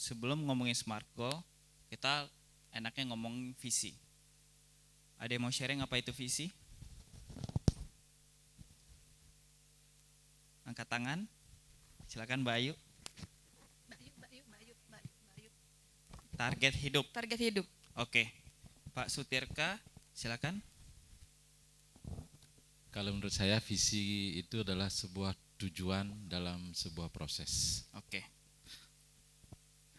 sebelum ngomongin smart goal, kita enaknya ngomong visi. Ada yang mau sharing apa itu visi? Angkat tangan. Silakan Mbak Ayu. Bayu. Target hidup. Target hidup. Oke. Pak Sutirka, silakan. Kalau menurut saya visi itu adalah sebuah tujuan dalam sebuah proses. Oke.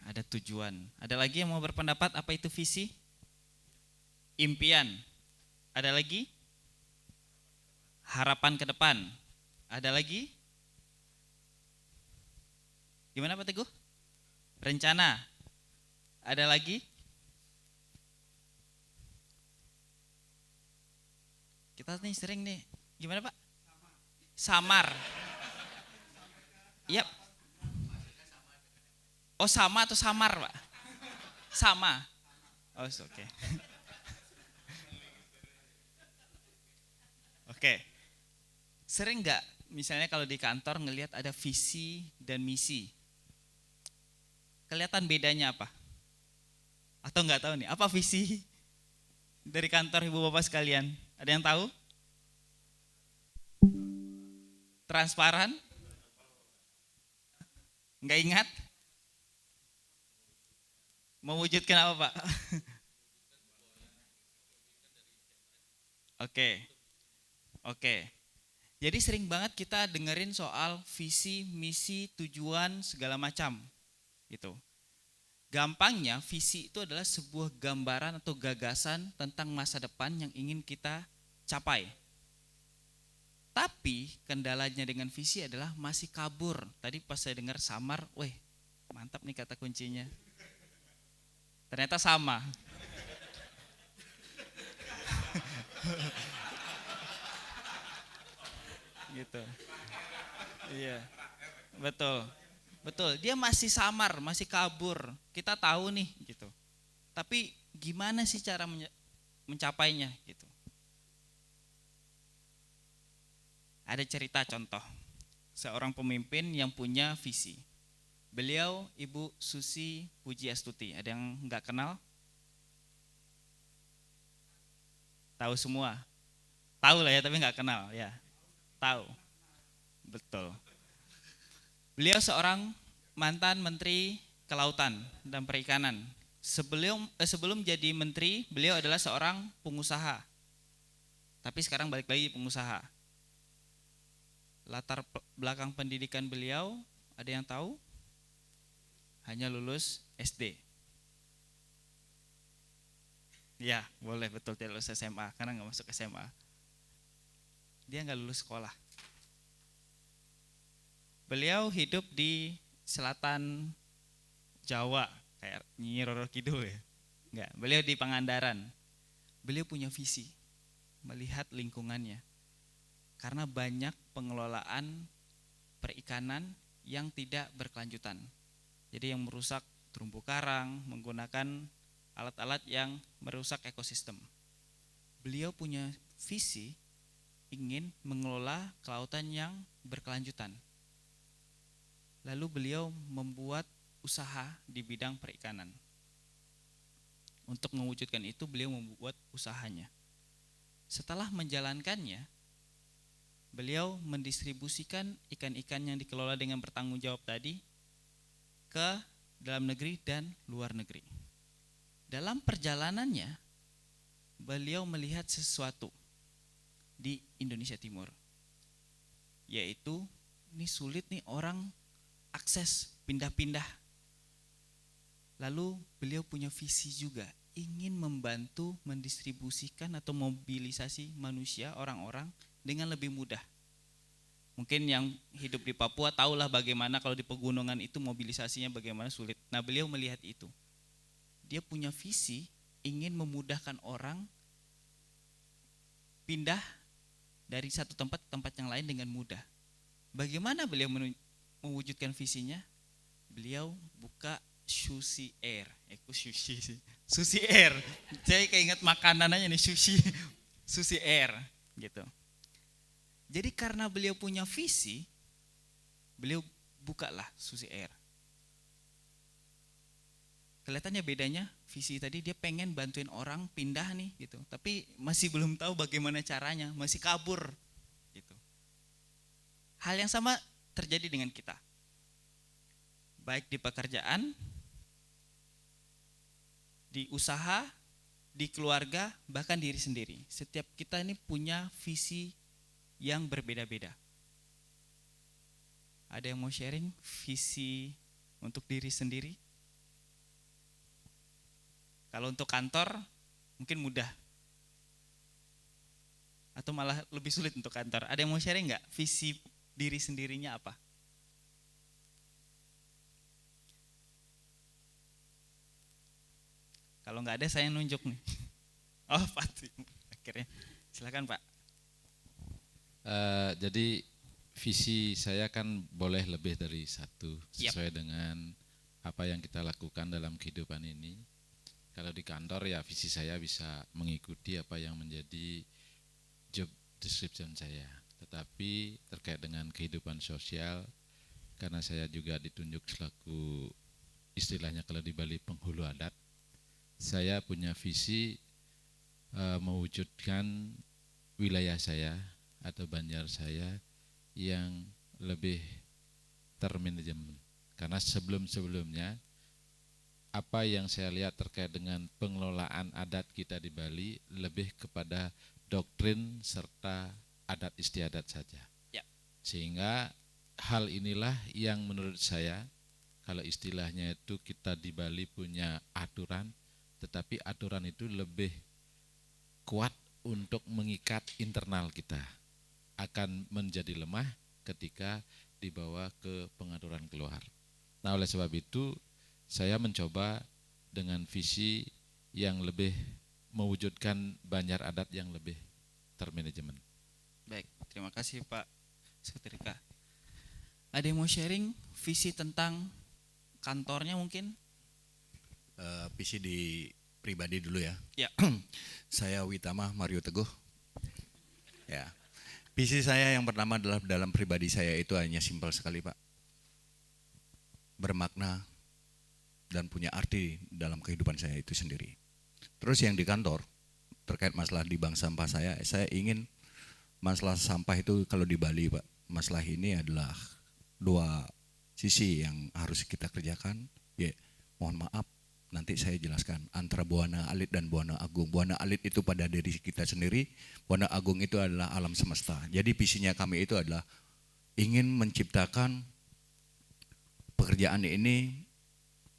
Ada tujuan. Ada lagi yang mau berpendapat apa itu visi? Impian. Ada lagi? Harapan ke depan. Ada lagi? Gimana Pak Teguh? Rencana. Ada lagi? Kita nih sering nih. Gimana Pak? Samar. Yap. Oh sama atau samar Pak? Sama. Oh oke. Oke. Sering nggak misalnya kalau di kantor ngelihat ada visi dan misi? Kelihatan bedanya apa? Atau nggak tahu nih, apa visi dari kantor ibu bapak sekalian? Ada yang tahu? Transparan? Nggak ingat? Mewujudkan apa Pak? Oke. Jadi sering banget kita dengerin soal visi, misi, tujuan, segala macam gitu. Gampangnya visi itu adalah sebuah gambaran atau gagasan tentang masa depan yang ingin kita capai. Tapi kendalanya dengan visi adalah masih kabur. Tadi pas saya dengar samar, weh mantap nih kata kuncinya. Ternyata sama. Gitu. Iya. Betul. Dia masih samar, masih kabur. Kita tahu nih gitu. Tapi gimana sih cara mencapainya gitu. Ada cerita contoh. Seorang pemimpin yang punya visi. Beliau Ibu Susi Pujiastuti. Ada yang enggak kenal? Tahu semua? Tahu lah ya, tapi enggak kenal ya. Tahu. Betul. Beliau seorang mantan Menteri Kelautan dan Perikanan. Sebelum jadi menteri, beliau adalah seorang pengusaha. Tapi sekarang balik lagi pengusaha. Latar belakang pendidikan beliau, ada yang tahu? Hanya lulus SD. Ya, boleh betul tidak lulus SMA karena nggak masuk SMA. Dia nggak lulus sekolah. Beliau hidup di selatan Jawa, kayak Nyi Roro Kidul ya. Enggak, beliau di Pangandaran. Beliau punya visi melihat lingkungannya. Karena banyak pengelolaan perikanan yang tidak berkelanjutan. Jadi yang merusak terumbu karang, menggunakan alat-alat yang merusak ekosistem. Beliau punya visi ingin mengelola kelautan yang berkelanjutan. Lalu beliau membuat usaha di bidang perikanan. Untuk mewujudkan itu beliau membuat usahanya. Setelah menjalankannya, beliau mendistribusikan ikan-ikan yang dikelola dengan bertanggung jawab tadi ke dalam negeri dan luar negeri. Dalam perjalanannya, beliau melihat sesuatu di Indonesia Timur. Yaitu, ini sulit nih orang akses pindah-pindah. Lalu beliau punya visi juga, ingin membantu mendistribusikan atau mobilisasi manusia, orang-orang dengan lebih mudah. Mungkin yang hidup di Papua tahulah bagaimana kalau di pegunungan itu mobilisasinya bagaimana sulit. Nah, beliau melihat itu. Dia punya visi ingin memudahkan orang pindah dari satu tempat ke tempat yang lain dengan mudah. Bagaimana beliau mewujudkan visinya? Beliau buka Sushi Air. Sushi Air. Saya keinget makanan aja nih, Sushi Air gitu. Jadi karena beliau punya visi, beliau bukalah Sushi Air. kelihatannya bedanya visi tadi dia pengen bantuin orang pindah nih gitu, tapi masih belum tahu bagaimana caranya, masih kabur gitu. Hal yang sama terjadi dengan kita, baik di pekerjaan, di usaha, di keluarga, bahkan diri sendiri. Setiap kita ini punya visi yang berbeda-beda. Ada yang mau sharing visi untuk diri sendiri? Kalau untuk kantor mungkin mudah, atau malah lebih sulit untuk kantor. Ada yang mau sharing nggak visi diri sendirinya apa? Kalau nggak ada saya nunjuk nih. Oh pasti akhirnya. Silakan Pak. Jadi visi saya kan boleh lebih dari satu sesuai dengan apa yang kita lakukan dalam kehidupan ini. Kalau di kantor ya visi saya bisa mengikuti apa yang menjadi job description saya. Tetapi terkait dengan kehidupan sosial, karena saya juga ditunjuk selaku istilahnya kalau di Bali penghulu adat, saya punya visi mewujudkan wilayah saya atau Banjar saya yang lebih termanajemen. Karena sebelum-sebelumnya apa yang saya lihat terkait dengan pengelolaan adat kita di Bali lebih kepada doktrin serta adat istiadat saja. Ya. Sehingga hal inilah yang menurut saya, kalau istilahnya itu kita di Bali punya aturan, tetapi aturan itu lebih kuat untuk mengikat internal kita, akan menjadi lemah ketika dibawa ke pengaturan keluar. Nah oleh sebab itu saya mencoba dengan visi yang lebih mewujudkan Banjar adat yang lebih termanajemen. Baik, terima kasih Pak Setrika. Ada yang mau sharing visi tentang kantornya mungkin? Visi di pribadi dulu ya. Ya. Saya Witama Mario Teguh. Ya. Visi saya yang pertama adalah dalam pribadi saya itu hanya simpel sekali Pak. Bermakna dan punya arti dalam kehidupan saya itu sendiri. Terus yang di kantor terkait masalah di bank sampah saya ingin masalah sampah itu kalau di Bali Pak, masalah ini adalah dua sisi yang harus kita kerjakan. Ya, mohon maaf nanti saya jelaskan antara Buana Alit dan Buana Agung. Buana Alit itu pada diri kita sendiri, Buana Agung itu adalah alam semesta. Jadi visinya kami itu adalah ingin menciptakan pekerjaan ini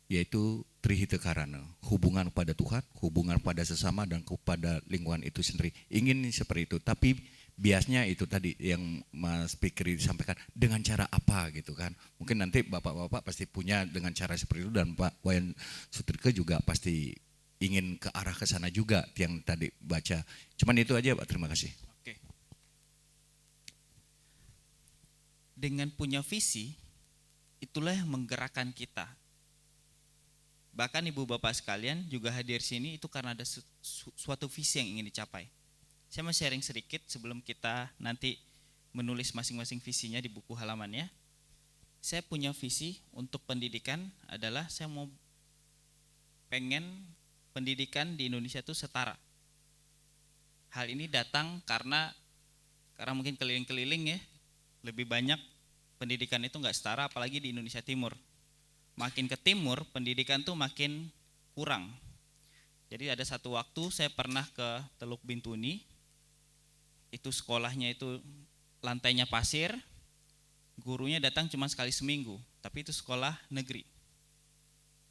yaitu Trihita Karana, hubungan kepada Tuhan, hubungan kepada sesama dan kepada lingkungan itu sendiri. Ingin seperti itu, tapi biasanya itu tadi yang Mas Fikri disampaikan dengan cara apa gitu kan. Mungkin nanti bapak-bapak pasti punya dengan cara seperti itu dan Pak Wayan Sutrika juga pasti ingin ke arah ke sana juga yang tadi baca. Cuman itu aja Pak, terima kasih. Oke. Dengan punya visi, itulah yang menggerakkan kita. Bahkan ibu bapak sekalian juga hadir sini itu karena ada suatu visi yang ingin dicapai. Saya mau sharing sedikit sebelum kita nanti menulis masing-masing visinya di buku halamannya. Saya punya visi untuk pendidikan adalah saya mau pengen pendidikan di Indonesia itu setara. Hal ini datang karena mungkin keliling-keliling ya, lebih banyak pendidikan itu nggak setara apalagi di Indonesia Timur. Makin ke timur pendidikan tuh makin kurang. Jadi ada satu waktu saya pernah ke Teluk Bintuni, itu sekolahnya itu lantainya pasir, gurunya datang cuma sekali seminggu, tapi itu sekolah negeri.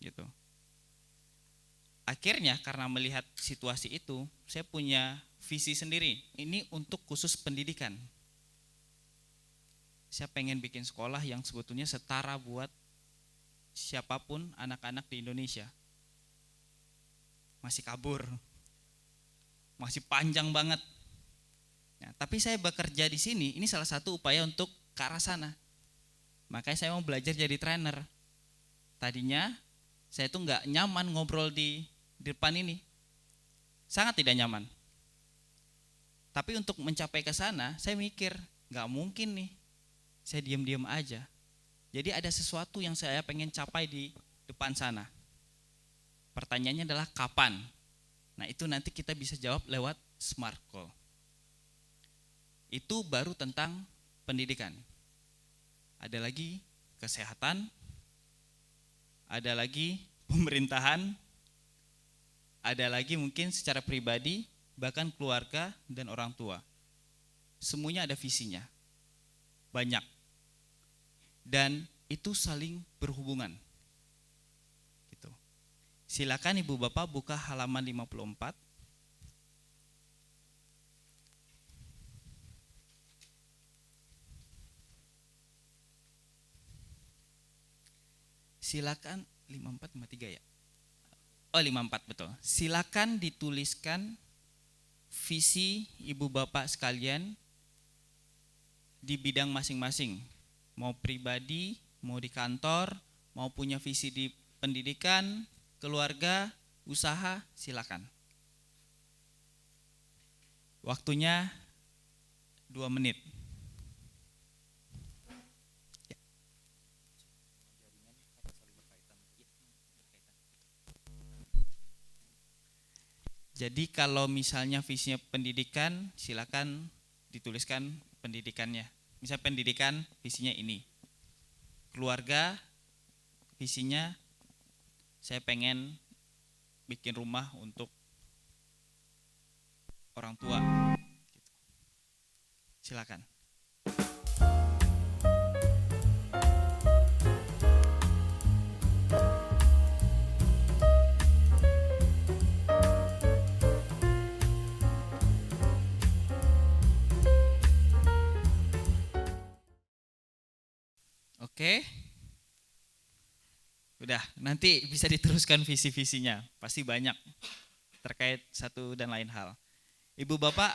Gitu. Akhirnya karena melihat situasi itu, saya punya visi sendiri. Ini untuk khusus pendidikan. Saya pengen bikin sekolah yang sebetulnya setara buat siapapun anak-anak di Indonesia. Masih kabur, masih panjang banget. Nah, tapi saya bekerja di sini, ini salah satu upaya untuk ke arah sana. Makanya saya mau belajar jadi trainer. Tadinya saya tuh nggak nyaman ngobrol di depan ini, sangat tidak nyaman. Tapi untuk mencapai ke sana, saya mikir nggak mungkin nih, saya diam-diam aja. Jadi ada sesuatu yang saya pengen capai di depan sana. Pertanyaannya adalah kapan? Nah, itu nanti kita bisa jawab lewat SMART Goal. Itu baru tentang pendidikan. Ada lagi kesehatan, ada lagi pemerintahan, ada lagi mungkin secara pribadi, bahkan keluarga dan orang tua. Semuanya ada visinya, banyak. Dan itu saling berhubungan. Gitu. Silakan Ibu Bapak buka halaman 54. Silakan 54 53 ya. Oh 54 betul. Silakan dituliskan visi Ibu Bapak sekalian di bidang masing-masing. Mau pribadi, mau di kantor, mau punya visi di pendidikan, keluarga, usaha, silakan. Waktunya 2 menit. Jadi kalau misalnya visinya pendidikan, silakan dituliskan pendidikannya. Misal pendidikan visinya ini. Keluarga visinya saya pengen bikin rumah untuk orang tua. Silakan. Oke. Udah, nanti bisa diteruskan visi-visinya. Pasti banyak terkait satu dan lain hal. Ibu Bapak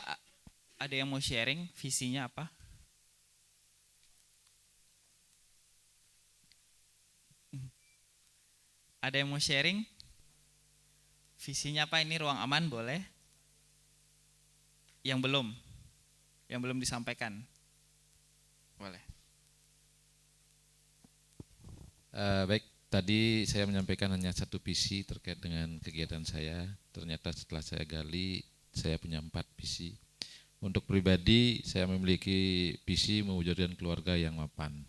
ada yang mau sharing visinya apa? Ada yang mau sharing? Visinya apa? Ini ruang aman boleh? Yang belum disampaikan. Boleh. Baik, tadi saya menyampaikan hanya satu visi terkait dengan kegiatan saya. Ternyata setelah saya gali, saya punya 4 visi. Untuk pribadi, saya memiliki visi mewujudkan keluarga yang mapan.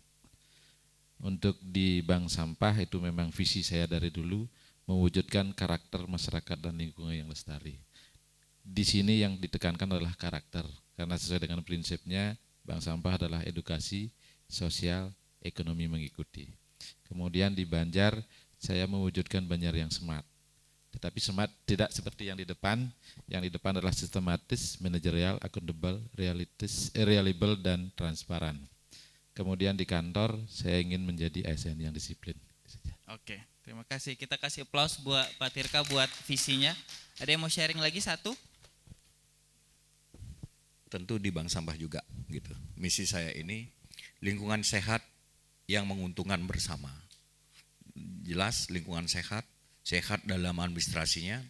Untuk di bank sampah itu memang visi saya dari dulu, mewujudkan karakter masyarakat dan lingkungan yang lestari. Di sini yang ditekankan adalah karakter, karena sesuai dengan prinsipnya, bank sampah adalah edukasi, sosial, ekonomi mengikuti. Kemudian di Banjar, saya mewujudkan Banjar yang smart. Tetapi smart tidak seperti yang di depan adalah sistematis, manajerial, accountable, reliable, dan transparan. Kemudian di kantor, saya ingin menjadi ASN yang disiplin. Oke, terima kasih. Kita kasih aplaus buat Pak Tirka buat visinya. Ada yang mau sharing lagi satu? Tentu di bank sampah juga gitu. Misi saya ini lingkungan sehat yang menguntungkan bersama. Jelas lingkungan sehat dalam administrasinya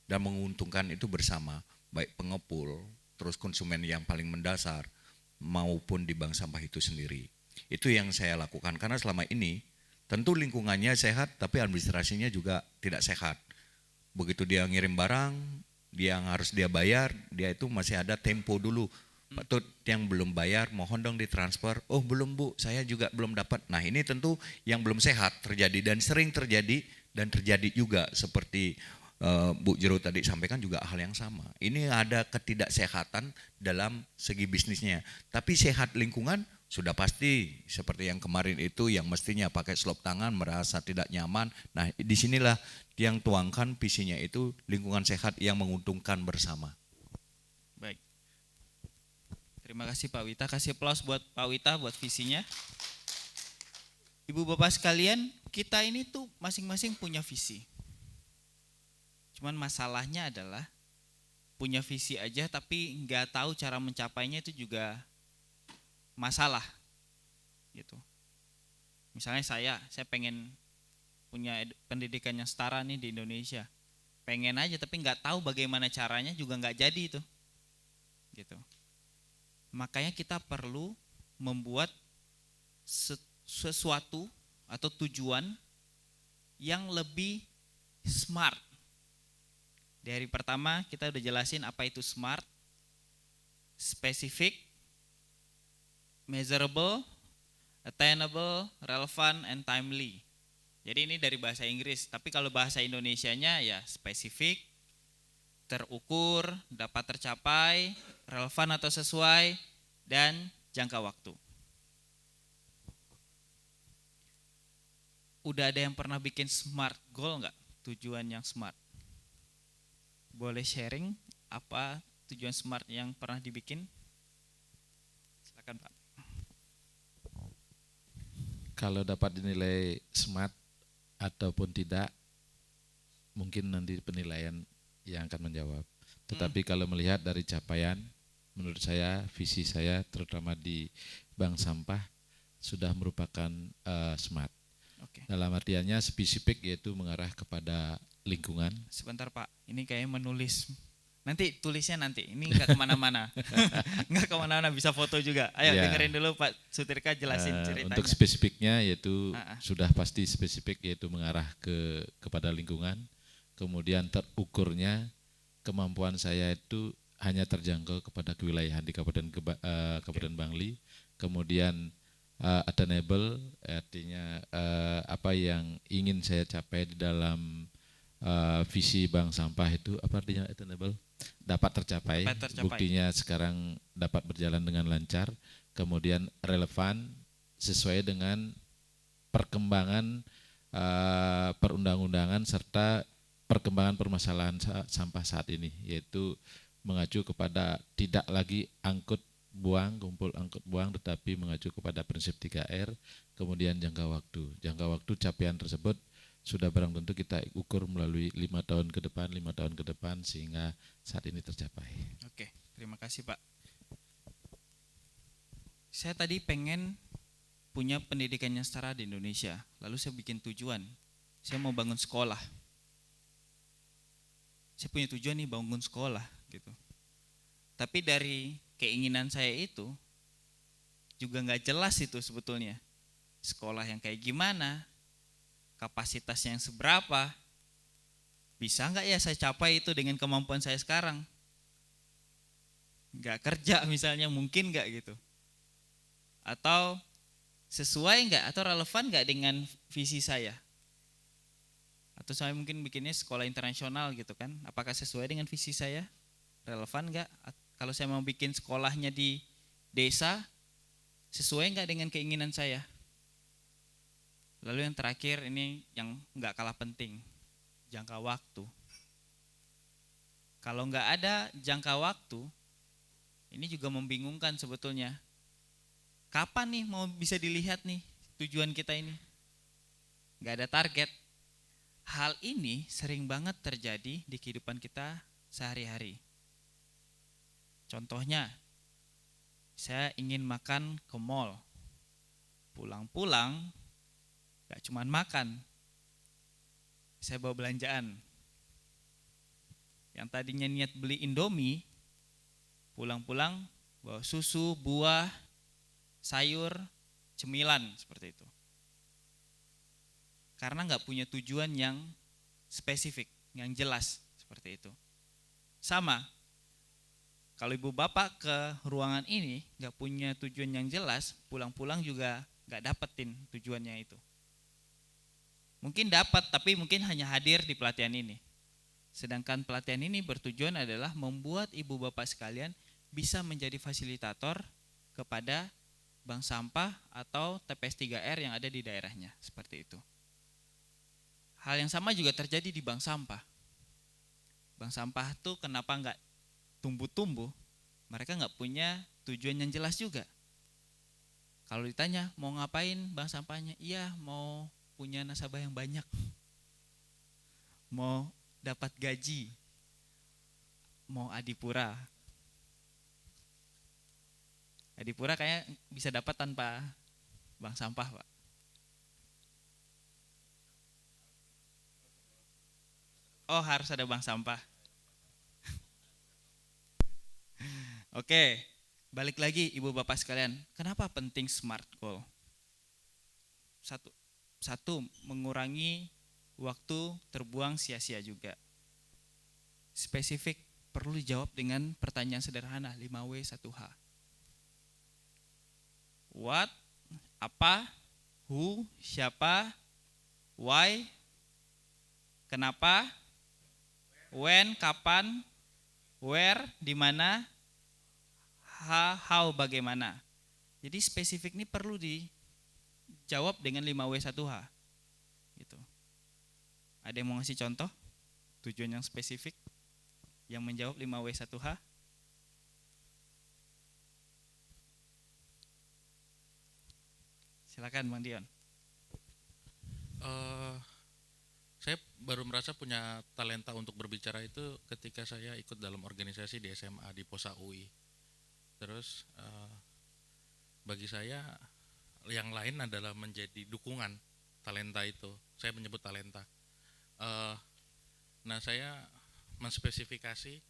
dan menguntungkan itu bersama, baik pengepul, terus konsumen yang paling mendasar maupun di bank sampah itu sendiri. Itu yang saya lakukan karena selama ini tentu lingkungannya sehat tapi administrasinya juga tidak sehat. Begitu dia ngirim barang, dia harus dia bayar, dia itu masih ada tempo dulu. Pak Tut yang belum bayar mohon dong ditransfer. Oh belum Bu, saya juga belum dapat. Nah ini tentu yang belum sehat terjadi dan sering terjadi dan terjadi juga seperti Bu Jero tadi sampaikan juga hal yang sama. Ini ada ketidaksehatan dalam segi bisnisnya. Tapi sehat lingkungan sudah pasti seperti yang kemarin itu yang mestinya pakai selop tangan merasa tidak nyaman. Nah disinilah yang tuangkan visinya itu lingkungan sehat yang menguntungkan bersama. Baik. Terima kasih Pak Wita, kasih aplaus buat Pak Wita buat visinya. Ibu Bapak sekalian, kita ini tuh masing-masing punya visi. Cuman masalahnya adalah punya visi aja tapi nggak tahu cara mencapainya itu juga masalah. Gitu. Misalnya saya pengen punya pendidikan yang setara nih di Indonesia. Pengen aja tapi nggak tahu bagaimana caranya juga nggak jadi itu. Gitu. Makanya kita perlu membuat sesuatu atau tujuan yang lebih smart, Di hari pertama kita udah jelasin apa itu SMART, specific, measurable, attainable, relevant, and timely. Jadi ini dari bahasa Inggris, tapi kalau bahasa Indonesianya ya spesifik, terukur, dapat tercapai, relevan atau sesuai, dan jangka waktu. Udah ada yang pernah bikin SMART goal nggak? Tujuan yang SMART. Boleh sharing apa tujuan SMART yang pernah dibikin? Silakan Pak. Kalau dapat dinilai smart ataupun tidak, mungkin nanti penilaian yang akan menjawab. Tetapi kalau melihat dari capaian, menurut saya, visi saya terutama di bank sampah sudah merupakan smart. Oke. Dalam artiannya spesifik, yaitu mengarah kepada lingkungan. Sebentar Pak, ini kayaknya menulis. Nanti tulisnya nanti, ini nggak kemana-mana. Nggak kemana-mana, bisa foto juga. Ayo Ya. dengerin dulu Pak Sutirka jelasin ceritanya. Untuk spesifiknya yaitu Ah. sudah pasti spesifik, yaitu mengarah kepada lingkungan. Kemudian terukurnya kemampuan saya itu hanya terjangkau kepada kewilayahan di Kabupaten Bangli. Kemudian attainable, artinya apa yang ingin saya capai di dalam visi bank sampah itu, apa artinya attainable? Dapat tercapai. Buktinya sekarang dapat berjalan dengan lancar. Kemudian relevan, sesuai dengan perkembangan perundang-undangan serta perkembangan permasalahan sampah saat ini, yaitu mengacu kepada tidak lagi kumpul angkut buang, tetapi mengacu kepada prinsip 3R. Kemudian jangka waktu. Jangka waktu capaian tersebut sudah barang tentu kita ukur melalui 5 tahun ke depan sehingga saat ini tercapai. Oke, terima kasih Pak. Saya tadi pengen punya pendidikan yang setara di Indonesia. Lalu saya bikin tujuan. Saya mau bangun sekolah. Saya punya tujuan nih bangun sekolah gitu. Tapi dari keinginan saya itu juga nggak jelas itu sebetulnya. Sekolah yang kayak gimana? Kapasitasnya yang seberapa? Bisa nggak ya saya capai itu dengan kemampuan saya sekarang? Nggak kerja misalnya, mungkin nggak gitu? Atau sesuai nggak atau relevan nggak dengan visi saya? Atau saya mungkin bikinnya sekolah internasional gitu kan? Apakah sesuai dengan visi saya? Relevan nggak? Kalau saya mau bikin sekolahnya di desa, sesuai nggak dengan keinginan saya? Lalu yang terakhir ini yang nggak kalah penting, jangka waktu. Kalau nggak ada jangka waktu, ini juga membingungkan sebetulnya. Kapan nih mau bisa dilihat nih tujuan kita ini? Nggak ada target. Hal ini sering banget terjadi di kehidupan kita sehari-hari. Contohnya, saya ingin makan ke mall. Pulang-pulang, gak cuman makan, saya bawa belanjaan. Yang tadinya niat beli Indomie, pulang-pulang bawa susu, buah, sayur, cemilan seperti itu. Karena gak punya tujuan yang spesifik, yang jelas seperti itu. Sama, kalau ibu bapak ke ruangan ini gak punya tujuan yang jelas, pulang-pulang juga gak dapetin tujuannya itu. Mungkin dapat, tapi mungkin hanya hadir di pelatihan ini. Sedangkan pelatihan ini bertujuan adalah membuat ibu bapak sekalian bisa menjadi fasilitator kepada bank sampah atau TPS 3R yang ada di daerahnya, seperti itu. Hal yang sama juga terjadi di bank sampah. Bank sampah tuh kenapa nggak tumbuh-tumbuh? Mereka nggak punya tujuan yang jelas juga. Kalau ditanya mau ngapain bank sampahnya? Iya, mau punya nasabah yang banyak, mau dapat gaji, mau adipura. Adipura kayak bisa dapat tanpa bank sampah, Pak. Oh, harus ada bank sampah. Oke, balik lagi ibu bapak sekalian. Kenapa penting SMART goal? Satu, mengurangi waktu terbuang sia-sia juga. spesifik, perlu dijawab dengan pertanyaan sederhana, 5W 1H. What, apa, who, siapa, why, kenapa, when, kapan, where, di mana, how, bagaimana. Jadi spesifik ini perlu dijawab dengan 5W 1H. Gitu. Ada yang mau ngasih contoh tujuan yang spesifik yang menjawab 5W 1H? Silakan Bang Dion. Saya baru merasa punya talenta untuk berbicara itu ketika saya ikut dalam organisasi di SMA di Posa UI. Terus bagi saya yang lain adalah menjadi dukungan talenta itu. Saya menyebut talenta. Nah, saya menspesifikasi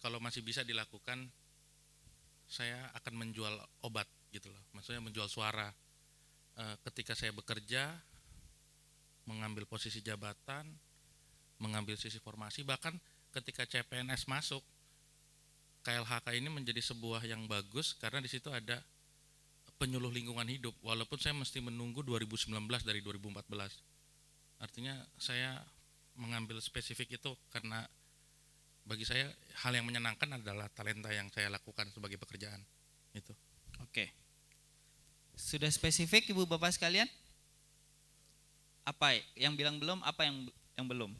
kalau masih bisa dilakukan, saya akan menjual obat gitu loh. Maksudnya menjual suara. Ketika saya bekerja, mengambil posisi jabatan, mengambil sisi formasi, bahkan ketika CPNS masuk, KLHK ini menjadi sebuah yang bagus karena di situ ada penyuluh lingkungan hidup, walaupun saya mesti menunggu 2019 dari 2014. Artinya saya mengambil spesifik itu karena bagi saya hal yang menyenangkan adalah talenta yang saya lakukan sebagai pekerjaan. Itu. Oke. Sudah spesifik Ibu Bapak sekalian? Apa yang bilang belum? Apa yang belum?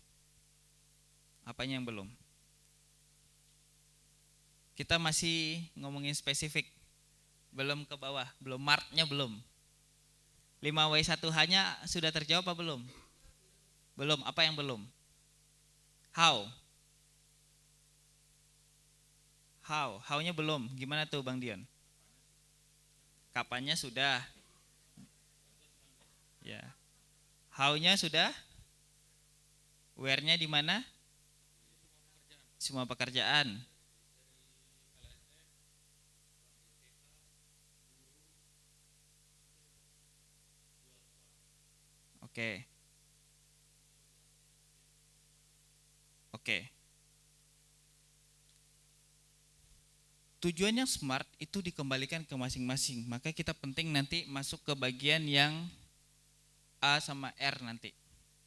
Apanya yang belum? Kita masih ngomongin spesifik. Belum ke bawah, belum marknya belum. 5W 1H-nya sudah terjawab apa belum? Belum, apa yang belum? How? How-nya belum. Gimana tuh Bang Dion? Kapannya sudah? Ya. How-nya sudah? Where-nya di mana? Semua pekerjaan. Oke. Tujuannya smart itu dikembalikan ke masing-masing. Maka kita penting nanti masuk ke bagian yang A sama R nanti.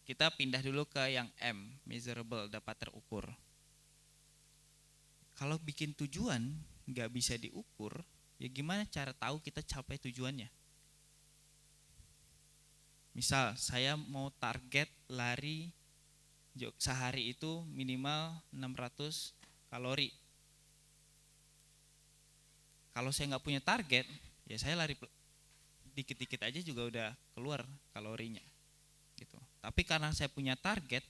Kita pindah dulu ke yang M, measurable, dapat terukur. Kalau bikin tujuan nggak bisa diukur, ya gimana cara tahu kita capai tujuannya? Misal saya mau target lari sehari itu minimal 600 kalori. Kalau saya nggak punya target, ya saya lari dikit-dikit aja juga udah keluar kalorinya. Gitu. Tapi karena saya punya target,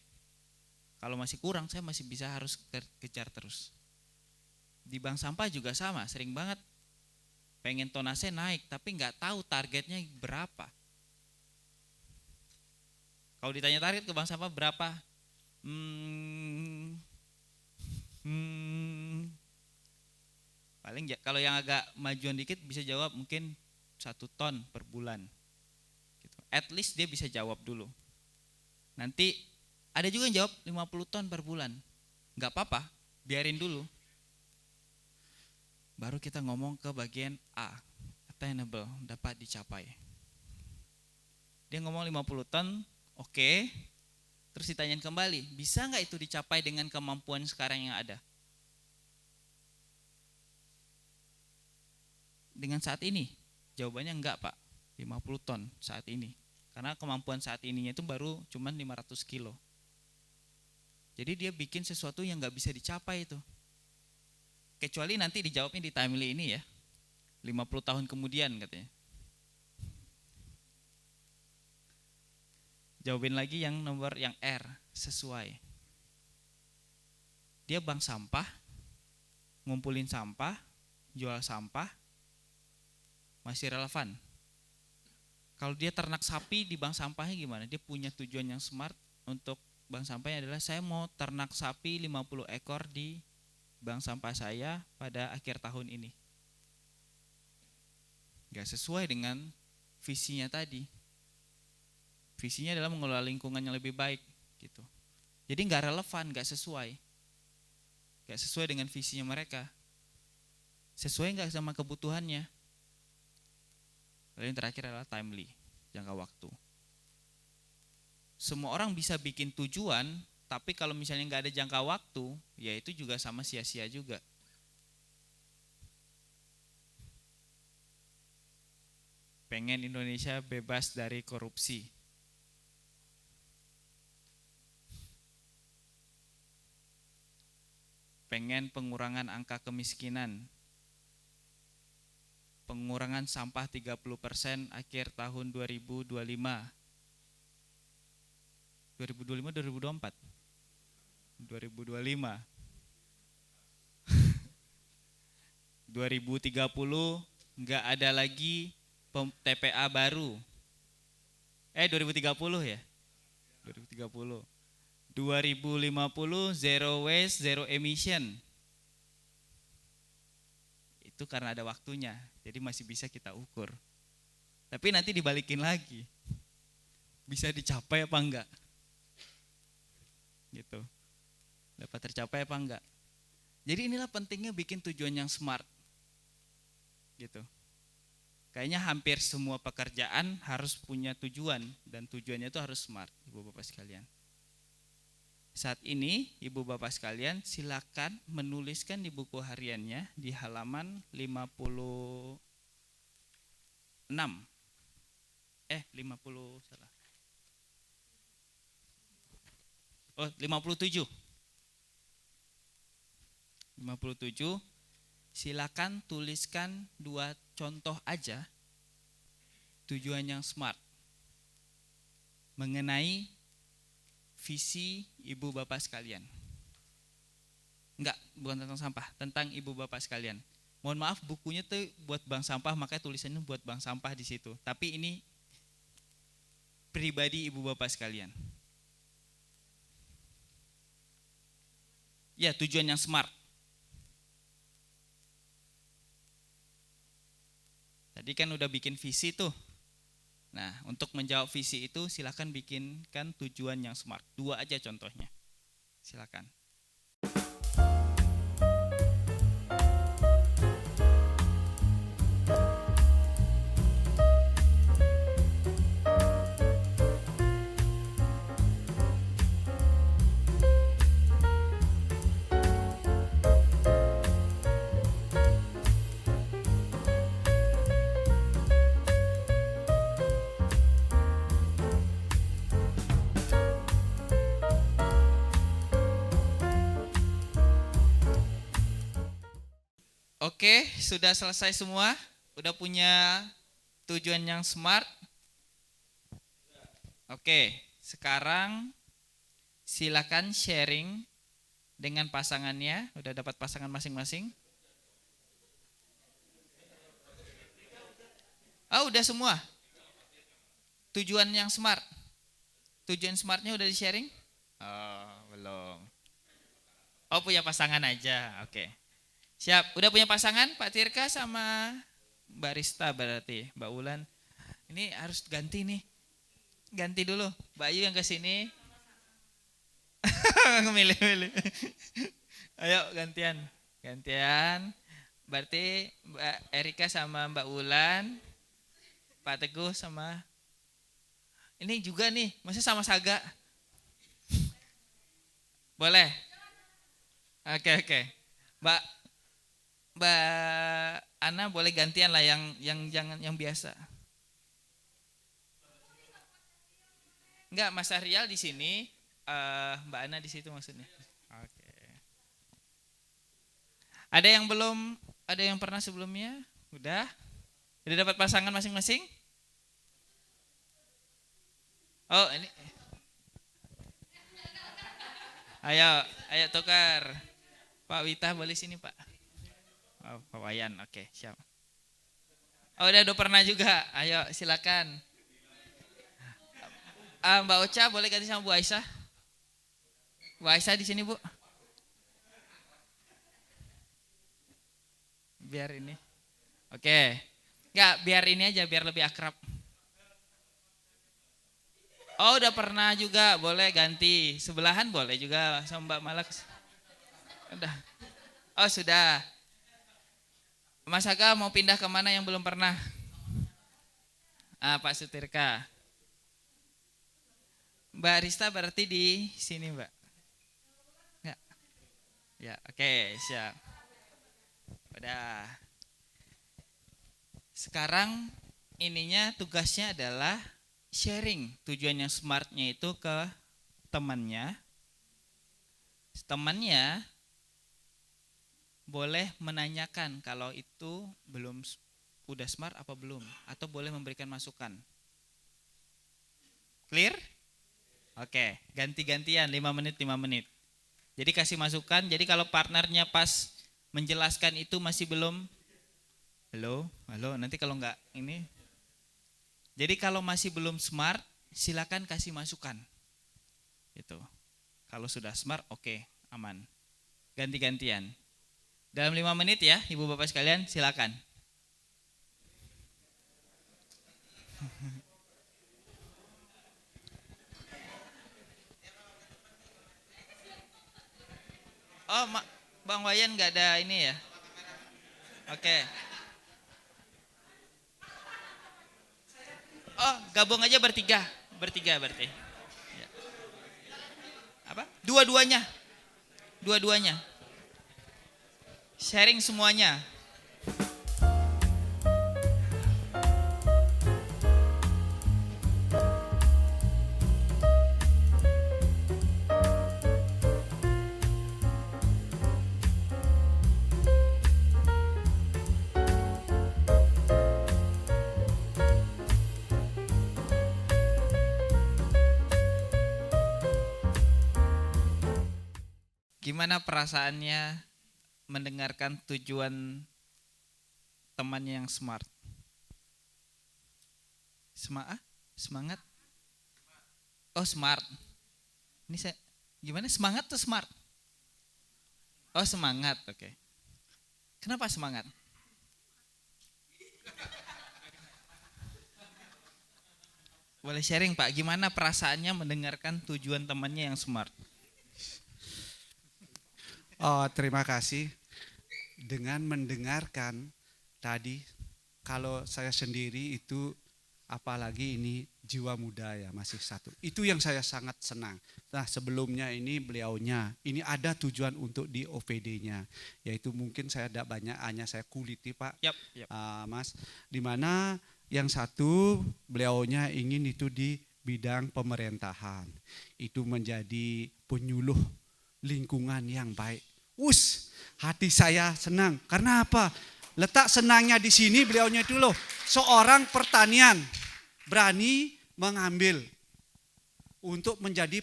kalau masih kurang saya masih bisa harus kejar terus. Di bank sampah juga sama, sering banget pengen tonase naik, tapi nggak tahu targetnya berapa. Kalau ditanya target ke bank sampah berapa? Paling kalau yang agak majuan dikit bisa jawab mungkin 1 ton per bulan. Gitu. At least dia bisa jawab dulu. Nanti ada juga yang jawab 50 ton per bulan. Nggak apa-apa, biarin dulu. Baru kita ngomong ke bagian A, attainable, dapat dicapai. Dia ngomong 50 ton, oke. Terus ditanyain kembali, bisa nggak itu dicapai dengan kemampuan sekarang yang ada? Dengan saat ini? Jawabannya enggak Pak, 50 ton saat ini. Karena kemampuan saat ininya itu baru cuman 500 kilo. Jadi dia bikin sesuatu yang enggak bisa dicapai itu. Kecuali nanti dijawabnya di timeline ini ya, 50 tahun kemudian katanya. Jawabin lagi yang nomor yang R, sesuai. Dia bank sampah, ngumpulin sampah, jual sampah, masih relevan. Kalau dia ternak sapi di bank sampahnya gimana? Dia punya tujuan yang smart untuk bank sampahnya adalah saya mau ternak sapi 50 ekor di bank sampah saya pada akhir tahun ini. Gak sesuai dengan visinya tadi. Visinya adalah mengelola lingkungan yang lebih baik gitu. Jadi gak relevan, gak sesuai. gak sesuai dengan visinya mereka, sesuai gak sama kebutuhannya. Lalu yang terakhir adalah timely, jangka waktu. Semua orang bisa bikin tujuan, tapi kalau misalnya gak ada jangka waktu, ya itu juga sama sia-sia juga. Pengen Indonesia bebas dari korupsi. Pengen pengurangan angka kemiskinan. Pengurangan sampah 30% akhir tahun 2025. 2025 2024. 2025. 2030 enggak ada lagi TPA baru. 2030 ya? 2030. 2050 zero waste, zero emission. Itu karena ada waktunya, jadi masih bisa kita ukur. Tapi nanti dibalikin lagi. Bisa dicapai apa enggak? Gitu. Dapat tercapai apa enggak? Jadi inilah pentingnya bikin tujuan yang smart. Gitu. Kayaknya hampir semua pekerjaan harus punya tujuan, dan tujuannya itu harus smart, Ibu Bapak sekalian. Saat ini Ibu Bapak sekalian silakan menuliskan di buku hariannya di halaman 56. 50 salah. 57. 57. Silakan tuliskan 2 contoh aja tujuan yang smart mengenai visi Ibu Bapak sekalian. Enggak, bukan tentang sampah, tentang Ibu Bapak sekalian. Mohon maaf, bukunya tuh buat bank sampah, makanya tulisannya buat bank sampah di situ. Tapi ini pribadi Ibu Bapak sekalian. Ya, tujuan yang smart. Tadi kan udah bikin visi tuh. Nah, untuk menjawab visi itu silakan bikinkan tujuan yang smart. 2 aja contohnya. Silakan. Oke, sudah selesai semua? Udah punya tujuan yang smart? Oke, sekarang silakan sharing dengan pasangannya. Udah dapat pasangan masing-masing? Oh, udah semua? Tujuan yang smart? Tujuan smartnya udah di-sharing? Oh, belum. Oh, punya pasangan aja, oke. Siap, udah punya pasangan Pak Tirka sama Mbak Rista berarti, Mbak Ulan. Ini harus ganti nih. Ganti dulu, Mbak Ayu yang ke sini. Milih-milih. Ayo gantian. Gantian. Berarti Mbak Erika sama Mbak Ulan, Pak Teguh sama ini juga nih, masih sama Saga. Boleh? Oke. Mbak Ana boleh gantian lah yang jangan yang biasa. Enggak, Mas Arial di sini, Mbak Ana di situ maksudnya. Oke. Ada yang belum? Ada yang pernah sebelumnya? Udah? Udah dapat pasangan masing-masing? Oh, ini. Ayo tukar. Pak Wita boleh sini, Pak. Oh, Pak Wayan, oke, siap. Oh, udah pernah juga. Ayo, silakan. Mbak Ocha boleh ganti sama Bu Aisyah? Bu Aisyah di sini, Bu. Biar ini. Oke. Enggak, biar ini aja, biar lebih akrab. Oh, udah pernah juga, boleh ganti. Sebelahan boleh juga sama Mbak Malak. Udah. Oh sudah. Mas Aga mau pindah kemana yang belum pernah? Pak Sutirka. Mbak Rista berarti di sini Mbak? Enggak? Ya oke siap. Udah. Sekarang ininya tugasnya adalah sharing. Tujuan yang smartnya itu ke temannya. Temannya boleh menanyakan kalau itu belum udah smart apa belum, atau boleh memberikan masukan. Clear? Oke, ganti-gantian 5 menit 5 menit. Jadi kasih masukan. Jadi kalau partnernya pas menjelaskan itu masih belum, halo, nanti kalau enggak ini. Jadi kalau masih belum smart, silakan kasih masukan. Gitu. Kalau sudah smart, oke, aman. Ganti-gantian. Dalam 5 menit ya, Ibu Bapak sekalian, silakan. Oh, Bang Wayan nggak ada ini ya? Oke. Oh, gabung aja bertiga berarti. Ya. Apa? Dua-duanya. Sharing semuanya. Gimana perasaannya mendengarkan tujuan temannya yang smart? Semangat? Oh smart. Ini saya gimana semangat tuh smart? Oh semangat, oke. Kenapa semangat? Boleh sharing Pak, gimana perasaannya mendengarkan tujuan temannya yang smart? Oh, terima kasih. Dengan mendengarkan tadi, kalau saya sendiri itu apalagi ini jiwa muda ya masih satu. Itu yang saya sangat senang. Nah sebelumnya ini beliaunya, ini ada tujuan untuk di OVD-nya. Yaitu mungkin saya tidak banyak, hanya saya kuliti Pak, Yap. Mas. Dimana yang satu beliaunya ingin itu di bidang pemerintahan. Itu menjadi penyuluh lingkungan yang baik. Hati saya senang. Karena apa? Letak senangnya di sini beliaunya itu loh. Seorang pertanian berani mengambil untuk menjadi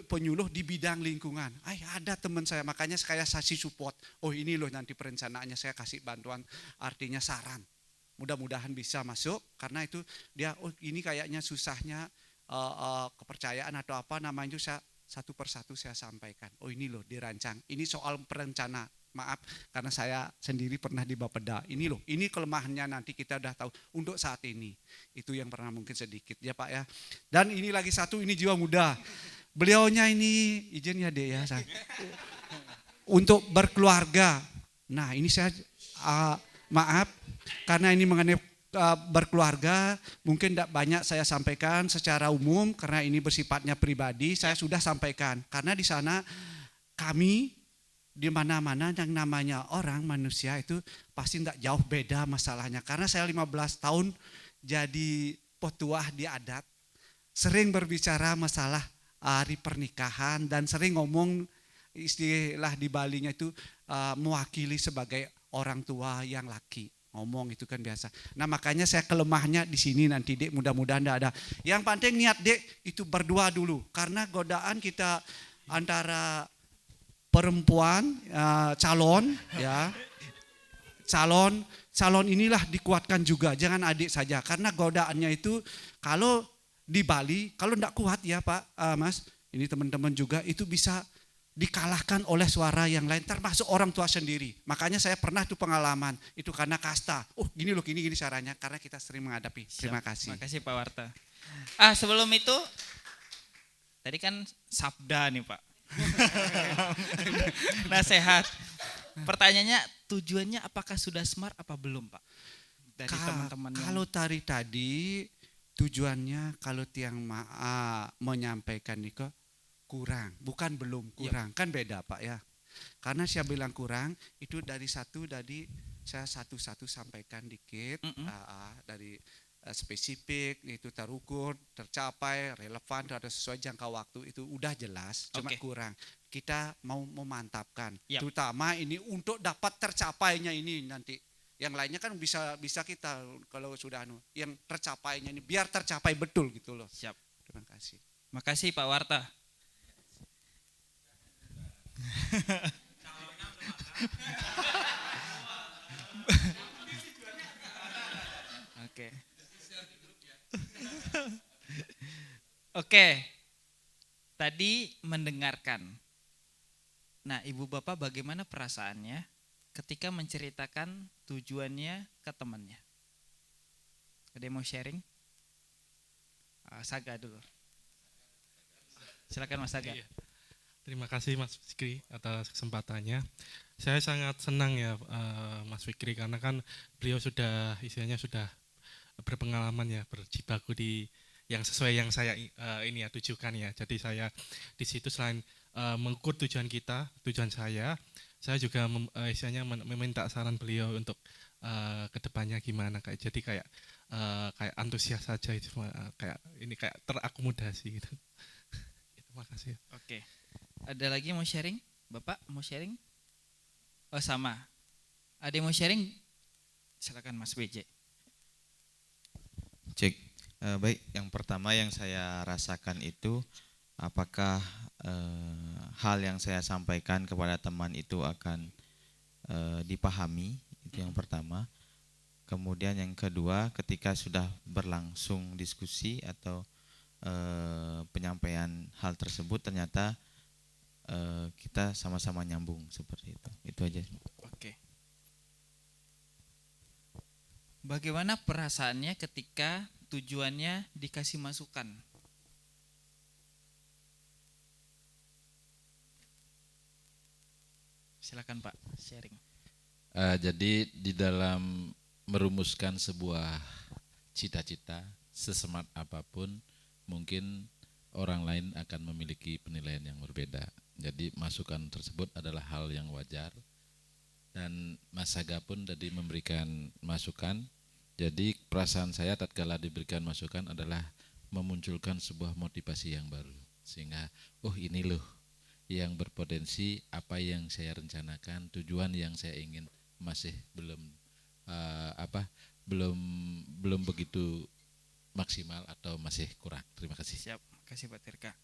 penyuluh di bidang lingkungan. Ada teman saya, makanya saya kasih support. Oh ini loh nanti perencanaannya saya kasih bantuan, artinya saran. Mudah-mudahan bisa masuk karena itu dia ini kayaknya susahnya kepercayaan atau apa namanya itu saya satu persatu saya sampaikan. Oh ini loh dirancang. Ini soal perencana. Maaf karena saya sendiri pernah di Bapeda. Ini loh, ini kelemahannya nanti kita udah tahu untuk saat ini. Itu yang pernah mungkin sedikit ya Pak ya. Dan ini lagi satu, ini jiwa muda. Beliaunya ini izin ya Dek ya saya. Untuk berkeluarga. Nah ini saya maaf karena ini mengenai berkeluarga mungkin tidak banyak saya sampaikan secara umum karena ini bersifatnya pribadi. Saya sudah sampaikan karena di sana kami di mana-mana yang namanya orang manusia itu pasti tidak jauh beda masalahnya. Karena saya 15 tahun jadi petuah di adat, sering berbicara masalah hari pernikahan dan sering ngomong istilah di Balinya itu mewakili sebagai orang tua yang laki. Ngomong itu kan biasa. Nah makanya saya kelemahannya di sini nanti Dek, mudah-mudahan tidak ada. Yang penting niat Dek itu berdua dulu. Karena godaan kita antara perempuan calon ya. Calon inilah dikuatkan juga, jangan adik saja. Karena godaannya itu kalau di Bali, kalau tidak kuat ya Pak Mas, ini teman-teman juga itu bisa dikalahkan oleh suara yang lain, termasuk orang tua sendiri. Makanya saya pernah tuh pengalaman, itu karena kasta. Gini loh, gini caranya, karena kita sering menghadapi. Terima kasih. Terima kasih Pak Warta. Sebelum itu, tadi kan sabda nih Pak. Nasihat. Pertanyaannya, tujuannya apakah sudah smart apa belum, Pak? Dari teman-teman yang Kalau tadi tujuannya kalau tiang menyampaikan itu kurang, bukan belum kurang, kan beda Pak ya. Karena saya bilang kurang itu dari saya satu-satu sampaikan dikit dari spesifik itu terukur, tercapai, relevan, ada sesuai jangka waktu itu udah jelas, cuma kurang. Kita mau memantapkan, terutama ini untuk dapat tercapainya ini nanti. Yang lainnya kan bisa kita kalau sudah yang tercapainya ini biar tercapai betul gitu loh. Siap. Terima kasih. Makasih Pak Warta. Oke. Oke. Tadi mendengarkan. Nah, Ibu Bapak bagaimana perasaannya ketika menceritakan tujuannya ke temannya? Ada yang mau sharing? Saga dulu. Silakan Mas Saga. Iya. Terima kasih Mas Fikri atas kesempatannya. Saya sangat senang ya Mas Fikri karena kan beliau sudah istilahnya sudah berpengalaman ya, berjibaku di yang sesuai yang saya tujukan ya. Jadi saya di situ selain mengukur tujuan saya juga istilahnya meminta saran beliau untuk kedepannya gimana kayak antusias saja itu kayak terakomodasi gitu. Terima kasih. Oke. Ada lagi yang mau sharing? Bapak mau sharing? Oh sama. Ada yang mau sharing? Silakan Mas BJ. Cek. Baik, yang pertama yang saya rasakan itu apakah hal yang saya sampaikan kepada teman itu akan dipahami, itu yang pertama. Kemudian yang kedua, ketika sudah berlangsung diskusi atau penyampaian hal tersebut ternyata kita sama-sama nyambung seperti itu aja. Oke. Bagaimana perasaannya ketika tujuannya dikasih masukan? Silakan Pak, sharing. Jadi di dalam merumuskan sebuah cita-cita sesmart apapun, mungkin orang lain akan memiliki penilaian yang berbeda. Jadi masukan tersebut adalah hal yang wajar. Dan Mas Saga pun tadi memberikan masukan. Jadi perasaan saya tatkala diberikan masukan adalah memunculkan sebuah motivasi yang baru. Sehingga, ini loh yang berpotensi apa yang saya rencanakan, tujuan yang saya ingin masih belum begitu maksimal atau masih kurang. Terima kasih. Siap, kasih Pak Tirka.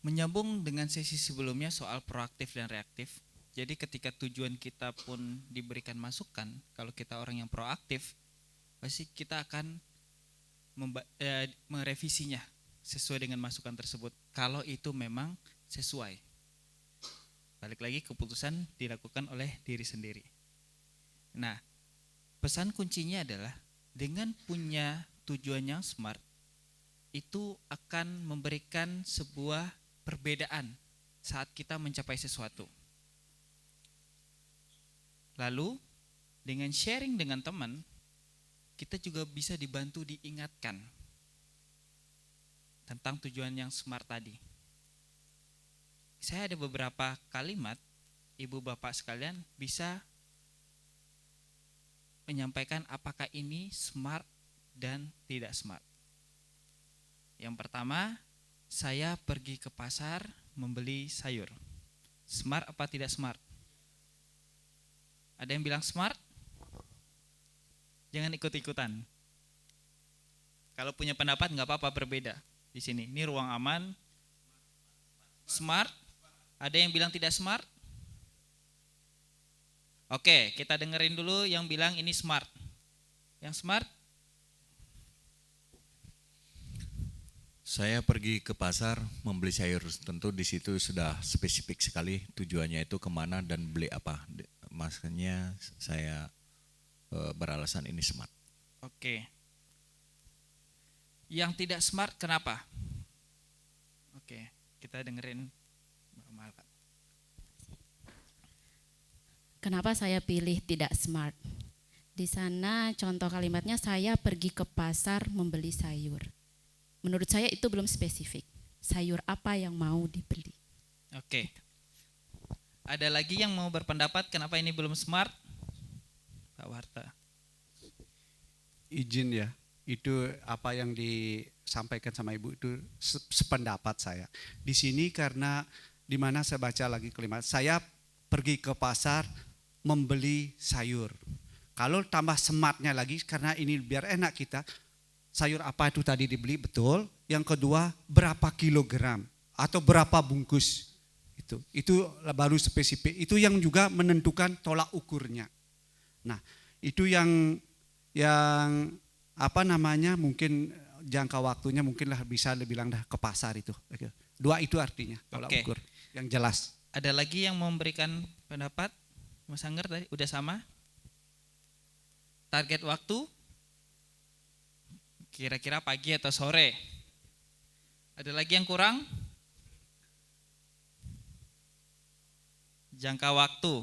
Menyambung dengan sesi sebelumnya soal proaktif dan reaktif. Jadi ketika tujuan kita pun diberikan masukan, kalau kita orang yang proaktif, pasti kita akan merevisinya sesuai dengan masukan tersebut. Kalau itu memang sesuai. Balik lagi, keputusan dilakukan oleh diri sendiri. Nah, pesan kuncinya adalah dengan punya tujuan yang smart, itu akan memberikan sebuah perbedaan saat kita mencapai sesuatu. Lalu dengan sharing dengan teman, kita juga bisa dibantu diingatkan tentang tujuan yang smart tadi. Saya ada beberapa kalimat, ibu bapak sekalian bisa menyampaikan apakah ini smart dan tidak smart. Yang pertama, saya pergi ke pasar membeli sayur. Smart apa tidak smart? Ada yang bilang smart? Jangan ikut-ikutan. Kalau punya pendapat nggak apa-apa, berbeda di sini. Ini ruang aman. Smart. Ada yang bilang tidak smart? Oke, kita dengerin dulu yang bilang ini smart. Yang smart? Saya pergi ke pasar membeli sayur, tentu di situ sudah spesifik sekali tujuannya itu kemana dan beli apa. Makanya saya beralasan ini smart. Oke. Yang tidak smart kenapa? Oke, kita dengerin Mbak Malkat. Kenapa saya pilih tidak smart? Di sana contoh kalimatnya saya pergi ke pasar membeli sayur. Menurut saya itu belum spesifik. Sayur apa yang mau dibeli? Oke. Ada lagi yang mau berpendapat kenapa ini belum smart? Pak Warta. Izin ya, itu apa yang disampaikan sama Ibu itu sependapat saya. Di sini karena di mana saya baca lagi kalimat, saya pergi ke pasar membeli sayur. Kalau tambah smartnya lagi, karena ini biar enak kita, sayur apa itu tadi dibeli, betul. Yang kedua, berapa kilogram atau berapa bungkus. Itu baru spesifik. Itu yang juga menentukan tolak ukurnya. Nah, itu yang apa namanya, mungkin jangka waktunya mungkinlah bisa dibilang dah ke pasar itu. Dua itu artinya tolak ukur yang jelas. Ada lagi yang mau memberikan pendapat? Mas Angger tadi udah sama? Target waktu kira-kira pagi atau sore? Ada lagi yang kurang? Jangka waktu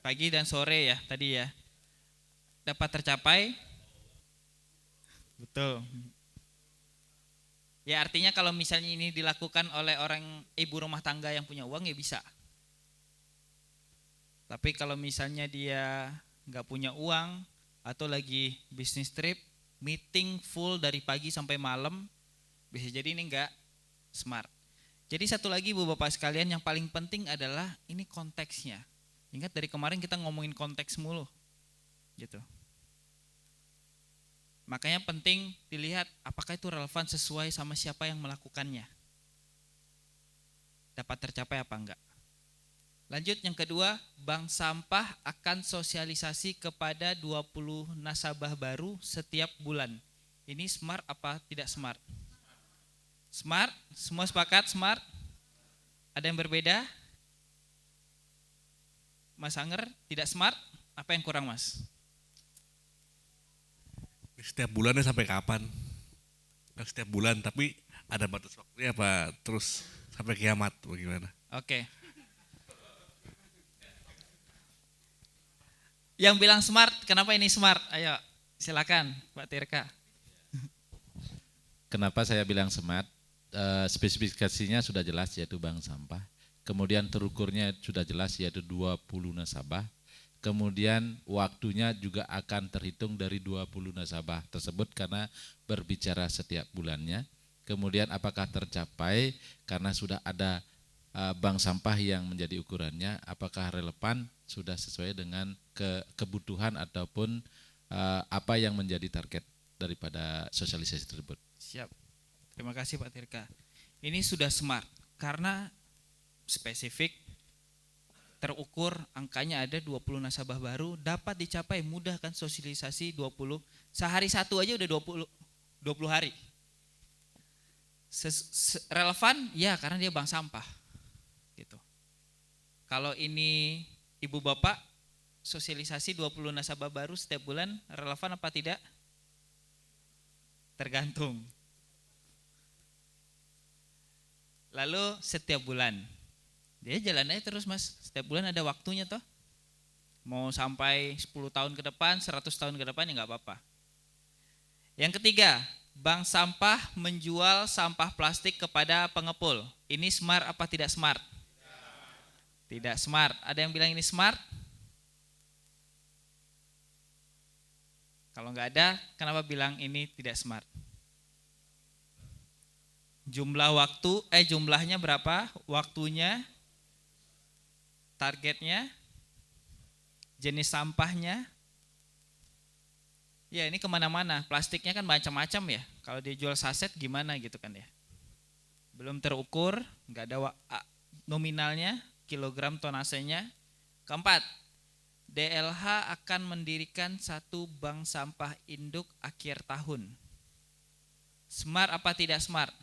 pagi dan sore ya tadi ya. Dapat tercapai? Betul. Ya artinya kalau misalnya ini dilakukan oleh orang ibu rumah tangga yang punya uang ya bisa. Tapi kalau misalnya dia nggak punya uang atau lagi bisnis trip, meeting full dari pagi sampai malam, bisa jadi ini nggak smart. Jadi satu lagi Bu Bapak sekalian, yang paling penting adalah ini konteksnya. Ingat dari kemarin kita ngomongin konteks mulu, gitu. Makanya penting dilihat apakah itu relevan sesuai sama siapa yang melakukannya. Dapat tercapai apa enggak. Lanjut yang kedua, bank sampah akan sosialisasi kepada 20 nasabah baru setiap bulan. Ini smart apa tidak smart? Smart? Semua sepakat smart? Ada yang berbeda? Mas Anger tidak smart? Apa yang kurang Mas? Setiap bulannya sampai kapan? Setiap bulan, tapi ada batas waktunya apa terus sampai kiamat bagaimana? Oke. Yang bilang smart, kenapa ini smart? Ayo, silakan Pak Tirka. Kenapa saya bilang smart? Spesifikasinya sudah jelas yaitu bank sampah. Kemudian terukurnya sudah jelas yaitu 20 nasabah. Kemudian waktunya juga akan terhitung dari 20 nasabah tersebut karena berbicara setiap bulannya. Kemudian apakah tercapai karena sudah ada bank sampah yang menjadi ukurannya, apakah relevan, sudah sesuai dengan kebutuhan ataupun apa yang menjadi target daripada sosialisasi tersebut. Siap. Terima kasih Pak Tirka. Ini sudah smart karena spesifik, terukur, angkanya ada 20 nasabah baru, dapat dicapai, mudah kan sosialisasi 20, sehari satu aja udah 20 hari. Relevan? Ya karena dia bank sampah. Gitu. Kalau ini Ibu Bapak sosialisasi 20 nasabah baru setiap bulan, relevan apa tidak? Tergantung. Lalu setiap bulan, dia jalan aja terus Mas, setiap bulan ada waktunya toh. Mau sampai 10 tahun ke depan, 100 tahun ke depan ya nggak apa-apa. Yang ketiga, bank sampah menjual sampah plastik kepada pengepul. Ini smart apa tidak smart? Tidak smart. Ada yang bilang ini smart? Kalau nggak ada, kenapa bilang ini tidak smart? Jumlahnya berapa? Waktunya, targetnya, jenis sampahnya. Ya ini kemana-mana, plastiknya kan macam-macam ya. Kalau dia jual saset gimana gitu kan ya. Belum terukur, nggak ada nominalnya, kilogram tonasenya. Keempat, DLH akan mendirikan satu bank sampah induk akhir tahun. Smart apa tidak smart?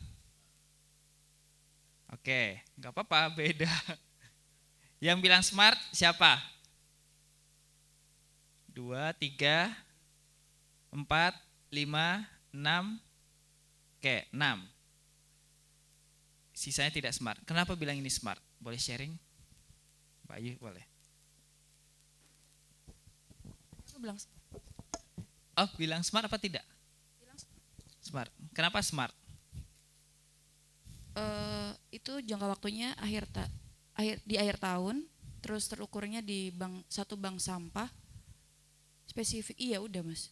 Oke, nggak apa-apa, beda. Yang bilang smart siapa? 2, 3, 4, 5, 6. Oke, 6. Sisanya tidak smart. Kenapa bilang ini smart? Boleh sharing? Pak Ayu boleh. bilang Oh, bilang smart apa tidak? Smart. Kenapa smart? itu jangka waktunya di akhir tahun, terus terukurnya di satu bank sampah spesifik. Iya udah Mas.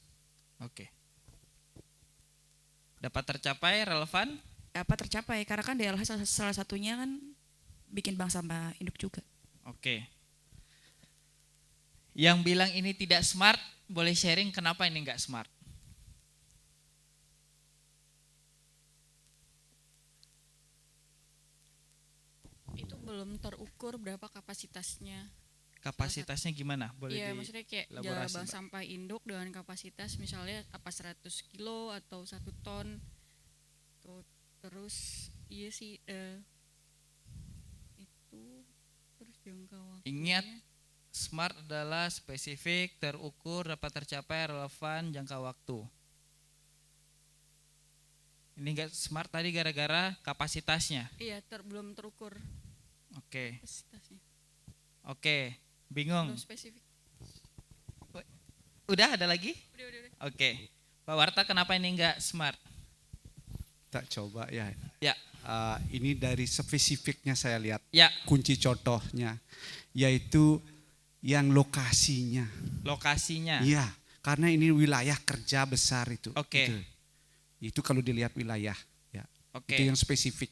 Oke. Dapat tercapai, relevan? Apa tercapai karena kan DLH salah satunya kan bikin bank sampah induk juga. Oke. Yang bilang ini tidak smart, boleh sharing kenapa ini enggak smart? Itu belum terukur berapa kapasitasnya. Kapasitasnya gimana? Boleh Iya, maksudnya kayak dielaborasi, bank Mbak? sampah induk dengan kapasitas misalnya apa 100 kilo atau 1 ton. Tuh, terus iya sih itu terus jangka waktunya. Ingat, smart adalah spesifik, terukur, dapat tercapai, relevan, jangka waktu. Ini enggak smart tadi gara-gara kapasitasnya. Iya, belum terukur Oke. kapasitasnya. Oke, bingung. Belum spesifik. Udah ada lagi? Udah. Oke. Pak Warta, kenapa ini enggak smart? Tak coba ya. Ya. Ini dari spesifiknya saya lihat. Ya. Kunci contohnya yaitu yang lokasinya. Lokasinya. Iya, karena ini wilayah kerja besar itu. Oke. Itu kalau dilihat wilayah, ya. Oke. Itu yang spesifik.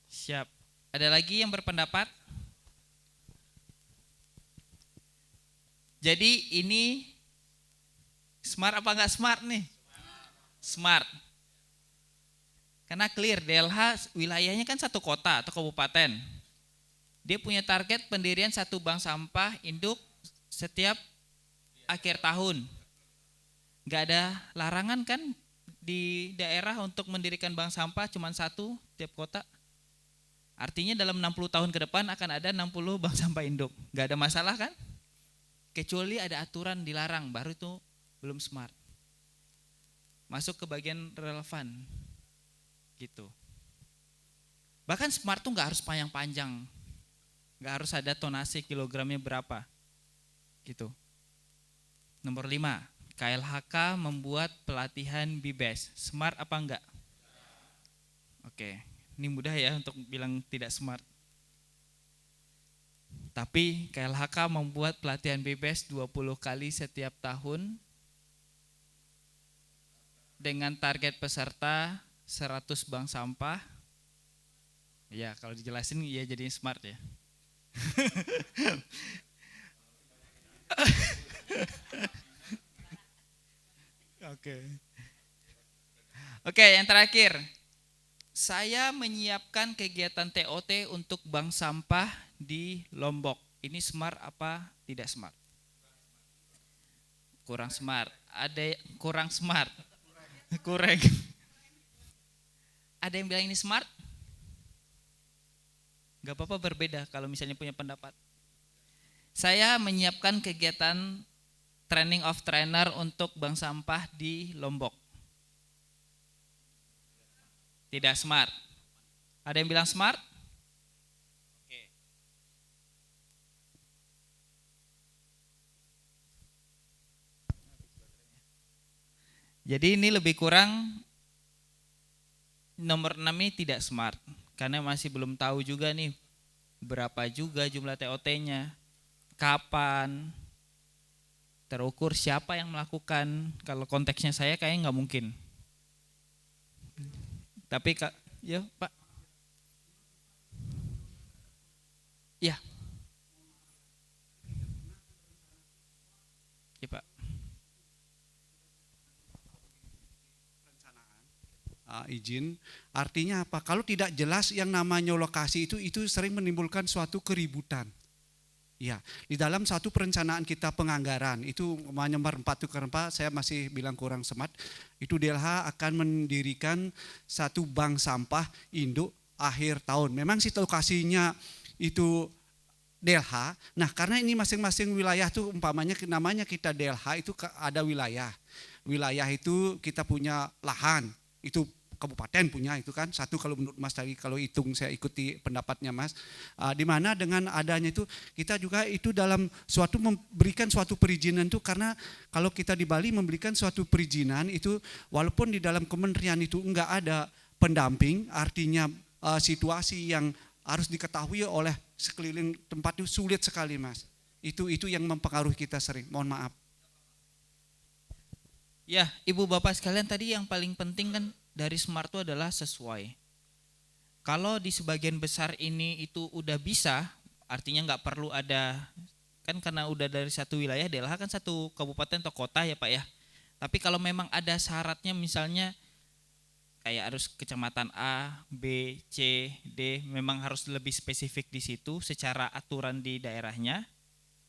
Siap. Ada lagi yang berpendapat? Jadi ini smart apa enggak smart nih? Smart. Karena clear, DLH wilayahnya kan satu kota atau kabupaten. Dia punya target pendirian satu bank sampah induk setiap akhir tahun. Enggak ada larangan kan di daerah untuk mendirikan bank sampah cuma satu tiap kota. Artinya dalam 60 tahun ke depan akan ada 60 bank sampah induk. Enggak ada masalah kan? Kecuali ada aturan dilarang, baru itu belum smart. Masuk ke bagian relevan. Gitu. Bahkan smart tuh enggak harus panjang-panjang. Enggak harus ada tonase kilogramnya berapa. Gitu. Nomor 5. KLHK membuat pelatihan BIBES. Smart apa enggak? Oke, ini mudah ya untuk bilang tidak smart. Tapi KLHK membuat pelatihan BIBES 20 kali setiap tahun dengan target peserta 100 bank sampah. Ya, kalau dijelasin ya jadi smart ya. Oke, yang terakhir. Saya menyiapkan kegiatan TOT untuk bank sampah di Lombok. Ini smart apa tidak smart? Kurang smart. Ada kurang smart. Kurang. Ada yang bilang ini smart? Gak apa-apa berbeda kalau misalnya punya pendapat. Saya menyiapkan kegiatan training of trainer untuk bank sampah di Lombok. Tidak smart. Ada yang bilang smart? Oke. Jadi ini lebih kurang nomor 6 ini tidak smart. Karena masih belum tahu juga nih berapa juga jumlah TOT-nya. Kapan, terukur siapa yang melakukan. Kalau konteksnya saya kayaknya nggak mungkin. Tapi ya Pak. Ya. Ya Pak. Izin, artinya apa? Kalau tidak jelas yang namanya lokasi itu sering menimbulkan suatu keributan. Ya, di dalam satu perencanaan kita penganggaran itu nomor 4 itu kenapa saya masih bilang kurang smart. Itu DLH akan mendirikan satu bank sampah induk akhir tahun. Memang sih lokasinya itu DLH. Nah, karena ini masing-masing wilayah tuh umpamanya namanya kita DLH itu ada wilayah. Wilayah itu kita punya lahan. Itu kabupaten punya itu kan satu kalau menurut Mas tadi kalau hitung saya ikuti pendapatnya Mas di mana dengan adanya itu kita juga itu dalam suatu memberikan suatu perizinan itu karena kalau kita di Bali memberikan suatu perizinan itu walaupun di dalam kementerian itu enggak ada pendamping artinya situasi yang harus diketahui oleh sekeliling tempat itu sulit sekali Mas itu yang mempengaruhi kita sering mohon maaf. Ya, Ibu Bapak sekalian tadi yang paling penting kan dari smart itu adalah sesuai. Kalau di sebagian besar ini itu udah bisa, artinya nggak perlu ada, kan karena udah dari satu wilayah, DLH kan satu kabupaten atau kota ya Pak ya. Tapi kalau memang ada syaratnya misalnya kayak harus kecamatan A, B, C, D, memang harus lebih spesifik di situ secara aturan di daerahnya,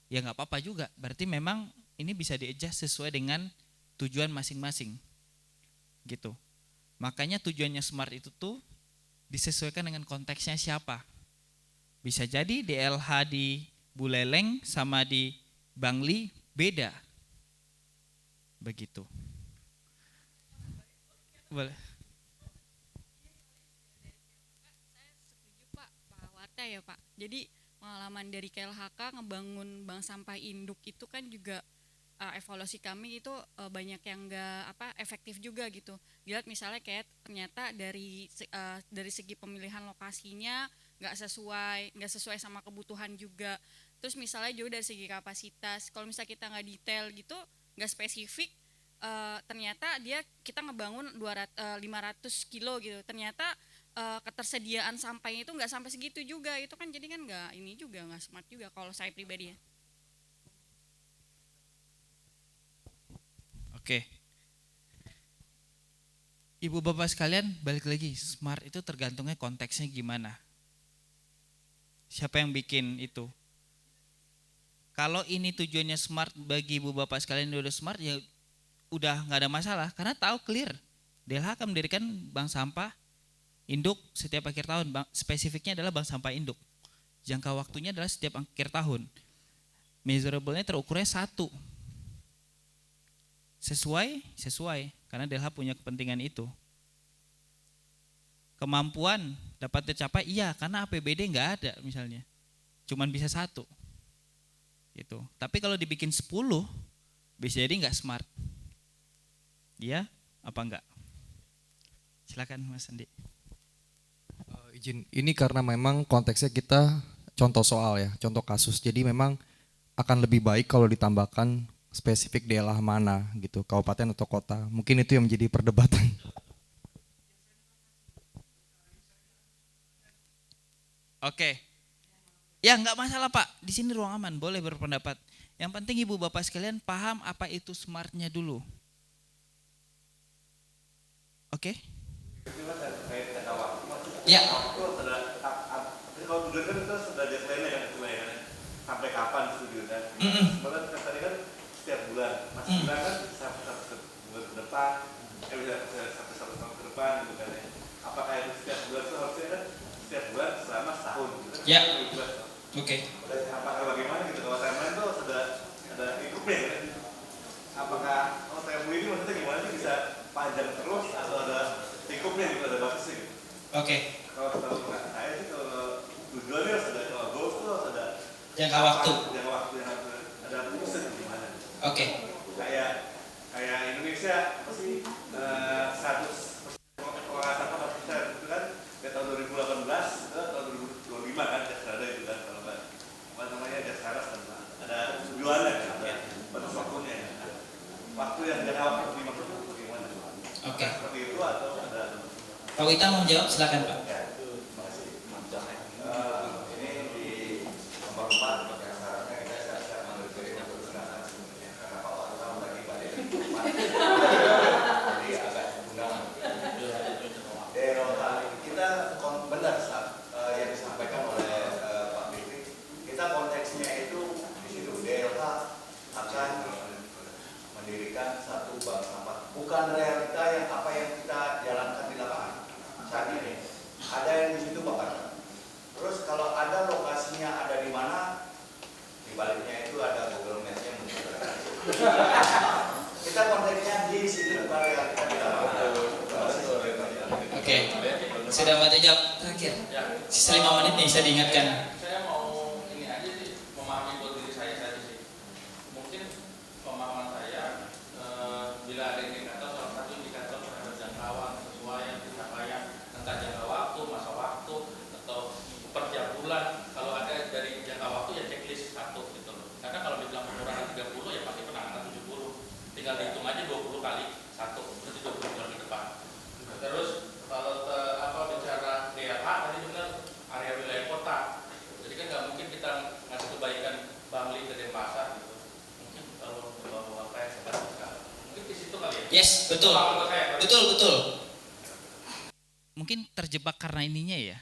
ya nggak apa-apa juga. Berarti memang ini bisa di-adjust sesuai dengan tujuan masing-masing gitu. Makanya tujuannya smart itu tuh disesuaikan dengan konteksnya siapa. Bisa jadi DLH di Buleleng sama di Bangli beda. Begitu. Boleh. Saya setuju Pak Wata ya Pak. Jadi pengalaman dari KLHK ngebangun bank sampah induk itu kan juga evaluasi kami itu banyak yang enggak efektif juga gitu. Dilihat misalnya kayak ternyata dari segi pemilihan lokasinya nggak sesuai sama kebutuhan juga. Terus misalnya juga dari segi kapasitas, kalau misalnya kita nggak detail gitu, nggak spesifik, ternyata kita ngebangun 500 kilo gitu. Ternyata ketersediaan sampahnya itu nggak sampai segitu juga. Itu kan jadi kan nggak smart juga kalau saya pribadi ya. Oke. Ibu Bapak sekalian, balik lagi, smart itu tergantungnya konteksnya gimana. Siapa yang bikin itu? Kalau ini tujuannya smart bagi Ibu Bapak sekalian udah smart ya udah nggak ada masalah karena tahu clear. DLH akan mendirikan bank sampah induk setiap akhir tahun. Spesifiknya adalah bank sampah induk. Jangka waktunya adalah setiap akhir tahun. Measurable-nya terukurnya 1. Sesuai karena DLH punya kepentingan itu. Kemampuan dapat tercapai iya karena APBD nggak ada misalnya, cuman bisa 1 gitu. Tapi kalau dibikin 10 bisa jadi nggak smart. Iya apa enggak? Silakan Mas Andi. Izin, ini karena memang konteksnya kita contoh soal ya, contoh kasus. Jadi memang akan lebih baik kalau ditambahkan spesifik daerah mana gitu, kabupaten atau kota. Mungkin itu yang menjadi perdebatan. Oke. Ya nggak masalah Pak, di sini ruang aman, boleh berpendapat. Yang penting Ibu Bapak sekalian paham apa itu smartnya dulu. Oke? Ya. Kalau tujuan kan kita sudah deadline-nya kan sampai kapan studi kan. Sebenarnya tadi kan setiap bulan, masih bulan kan satu bulan ke depan, satu tahun ke depan gitu kan ya. Apakah itu setiap bulan itu harusnya kan setiap bulan selama setahun gitu kan? Ya. Oke. Apakah bagaimana gitu kalau timeline itu sudah ada ikutnya kan? Apakah TMU ini maksudnya gimana sih bisa panjang terus atau ada ikutnya gitu, ada batasnya gitu? Oke. Kalau saya sih kalau tujuannya harus ada, kalau goals itu harus ada jangka waktu yang ada pusat gimana? Oke. Kayak Indonesia apa sih 100 pengelolaan sampah persen itu kan dari tahun 2018 ke tahun 2025 kan ada itu kan kalau apa namanya Jaskaras kan ada tujuannya kan ada batas waktunya kan. Waktu yang jangka waktu 5 tahun bagaimana? Oke. Seperti itu atau ada? Pak Wita mau menjawab silakan Pak. Bukan realita yang apa yang kita jalankan di lapangan saat ini. Oke, sudah Mbak jawab terakhir. Sisa 5 menit nih saya diingatkan. Saya mau ini aja sih, memahami buat diri saya saja sih. Mungkin pemahaman saya bila ada indikator, salah satu indikator terhadap jangkauan sesuai yang pencapaian, entah jangka waktu, masa waktu, atau per jam bulan. Kalau ada dari jangka waktu ya checklist 1 gitu loh. Karena kalau dibilang pengurangan 30 ya pasti penanganan 70. Tinggal dihitung aja 20 kali 1, berarti 20 bulan ke depan. Terus kalau bicara DLH tadi benar area wilayah kota. Jadi kan nggak mungkin kita ngasih kebaikan Bangli ke Denpasar gitu. Mungkin kalau apa yang sekarang mungkin di situ kali ya. Yes, betul. Betul, betul. Mungkin terjebak karena ininya ya.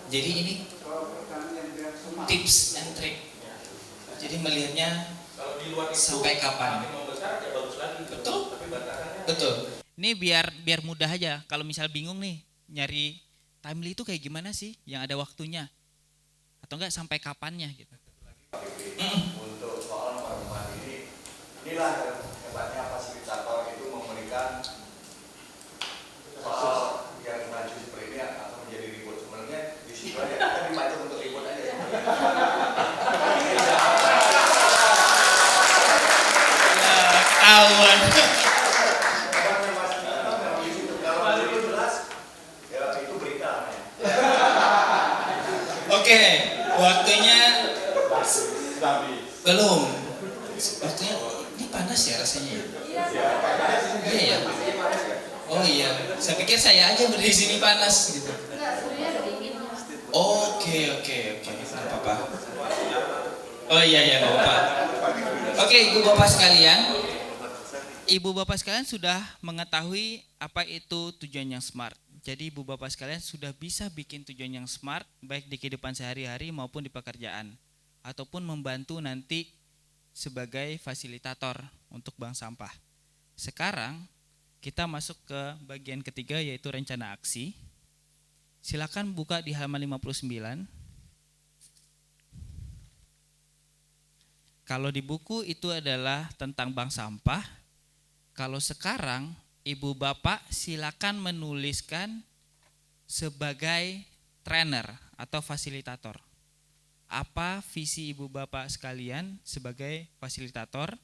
Jadi ini tips and trick. Jadi melihatnya kalau di luar itu sampai kapan. makin membesar ya bagus lagi. Betul. Tapi batasannya. Betul. Ini biar mudah aja. Kalau misal bingung nih nyari timely itu kayak gimana sih yang ada waktunya atau enggak sampai kapannya gitu. Untuk soal norma ini, inilah hebatnya fasilitator itu memberikan soal yang maju seperti ini atau menjadi ribut. Sebenarnya di situ aja kita dipacu untuk ribut aja. Ketahuan. Oke, waktunya belum. Waktunya ini panas ya rasanya. Iya ya. Oh iya, saya pikir saya aja berdiri di sini panas gitu. Oke, nggak apa-apa. Oh iya, nggak apa-apa. Oke, ibu bapak sekalian sudah mengetahui apa itu tujuan yang smart. Jadi ibu bapak sekalian sudah bisa bikin tujuan yang smart baik di kehidupan sehari-hari maupun di pekerjaan, ataupun membantu nanti sebagai fasilitator untuk bank sampah. Sekarang kita masuk ke bagian ketiga yaitu rencana aksi. Silakan buka di halaman 59. Kalau di buku itu adalah tentang bank sampah. Kalau sekarang ibu bapak silakan menuliskan sebagai trainer atau fasilitator. Apa visi ibu bapak sekalian sebagai fasilitator?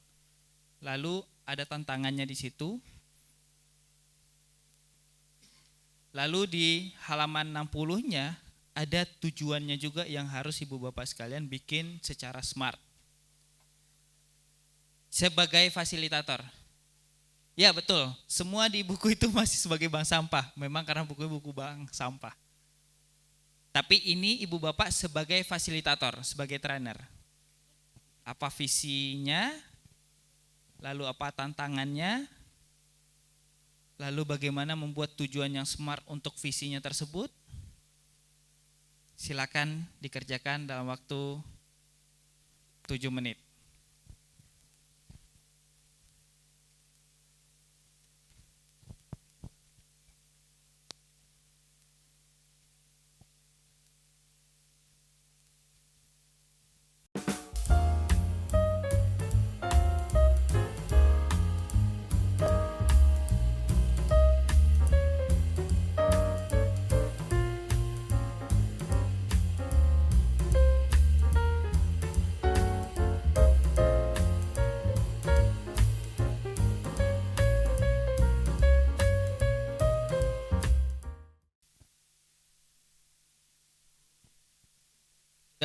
Lalu ada tantangannya di situ. Lalu di halaman 60-nya ada tujuannya juga yang harus ibu bapak sekalian bikin secara smart. Sebagai fasilitator. Ya betul, semua di buku itu masih sebagai bank sampah. Memang karena buku bank sampah. Tapi ini ibu bapak sebagai fasilitator, sebagai trainer. Apa visinya, lalu apa tantangannya, lalu bagaimana membuat tujuan yang smart untuk visinya tersebut. Silakan dikerjakan dalam waktu 7 menit.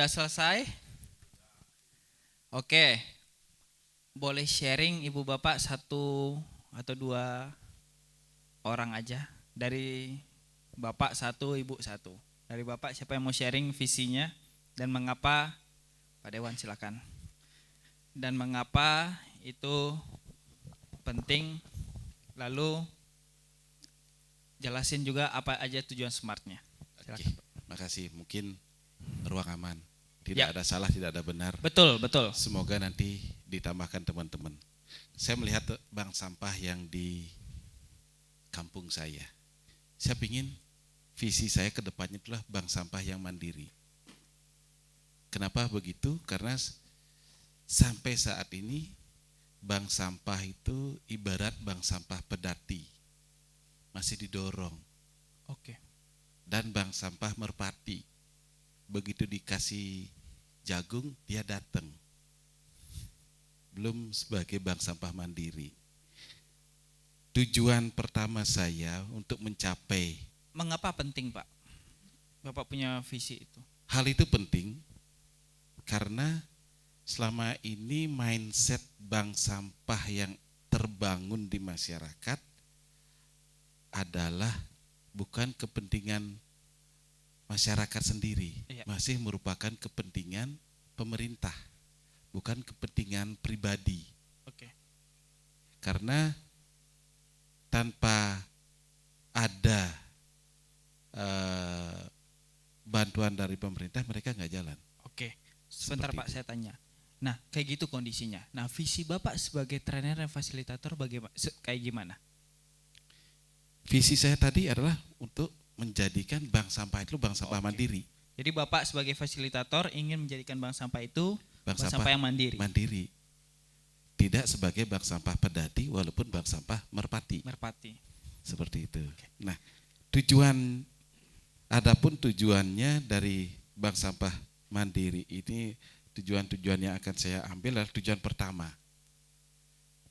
Sudah selesai? Oke. Boleh sharing ibu bapak 1 atau 2 orang aja. Dari bapak 1, ibu 1. Dari bapak siapa yang mau sharing visinya dan mengapa? Pak Dewan silakan. Dan mengapa itu penting, lalu jelasin juga apa aja tujuan smartnya. Silakan. Makasih. Mungkin ruang aman. Tidak ada salah, tidak ada benar. Betul. Semoga nanti ditambahkan teman-teman. Saya melihat bank sampah yang di kampung saya. Saya ingin visi saya ke depannya itulah bank sampah yang mandiri. Kenapa begitu? Karena sampai saat ini bank sampah itu ibarat bank sampah pedati. Masih didorong. Oke. Dan bank sampah Merpati. Begitu dikasih jagung, dia datang. Belum sebagai bank sampah mandiri. Tujuan pertama saya untuk mencapai. Mengapa penting Pak? Bapak punya visi itu. Hal itu penting karena selama ini mindset bank sampah yang terbangun di masyarakat adalah bukan kepentingan masyarakat sendiri, masih merupakan kepentingan pemerintah, bukan kepentingan pribadi. Oke. Karena tanpa ada bantuan dari pemerintah mereka nggak jalan. Oke, sebentar Pak, saya tanya. Nah, kayak gitu kondisinya. Nah, visi Bapak sebagai trainer dan fasilitator bagaimana? Kayak gimana? Visi saya tadi adalah untuk menjadikan bank sampah itu bank sampah mandiri. Jadi Bapak sebagai fasilitator ingin menjadikan bank sampah itu bank sampah yang mandiri. Mandiri. Tidak sebagai bank sampah Pedati walaupun bank sampah Merpati. Merpati. Seperti itu. Oke. Nah, adapun tujuannya dari bank sampah mandiri ini, tujuan-tujuan yang akan saya ambil adalah tujuan pertama,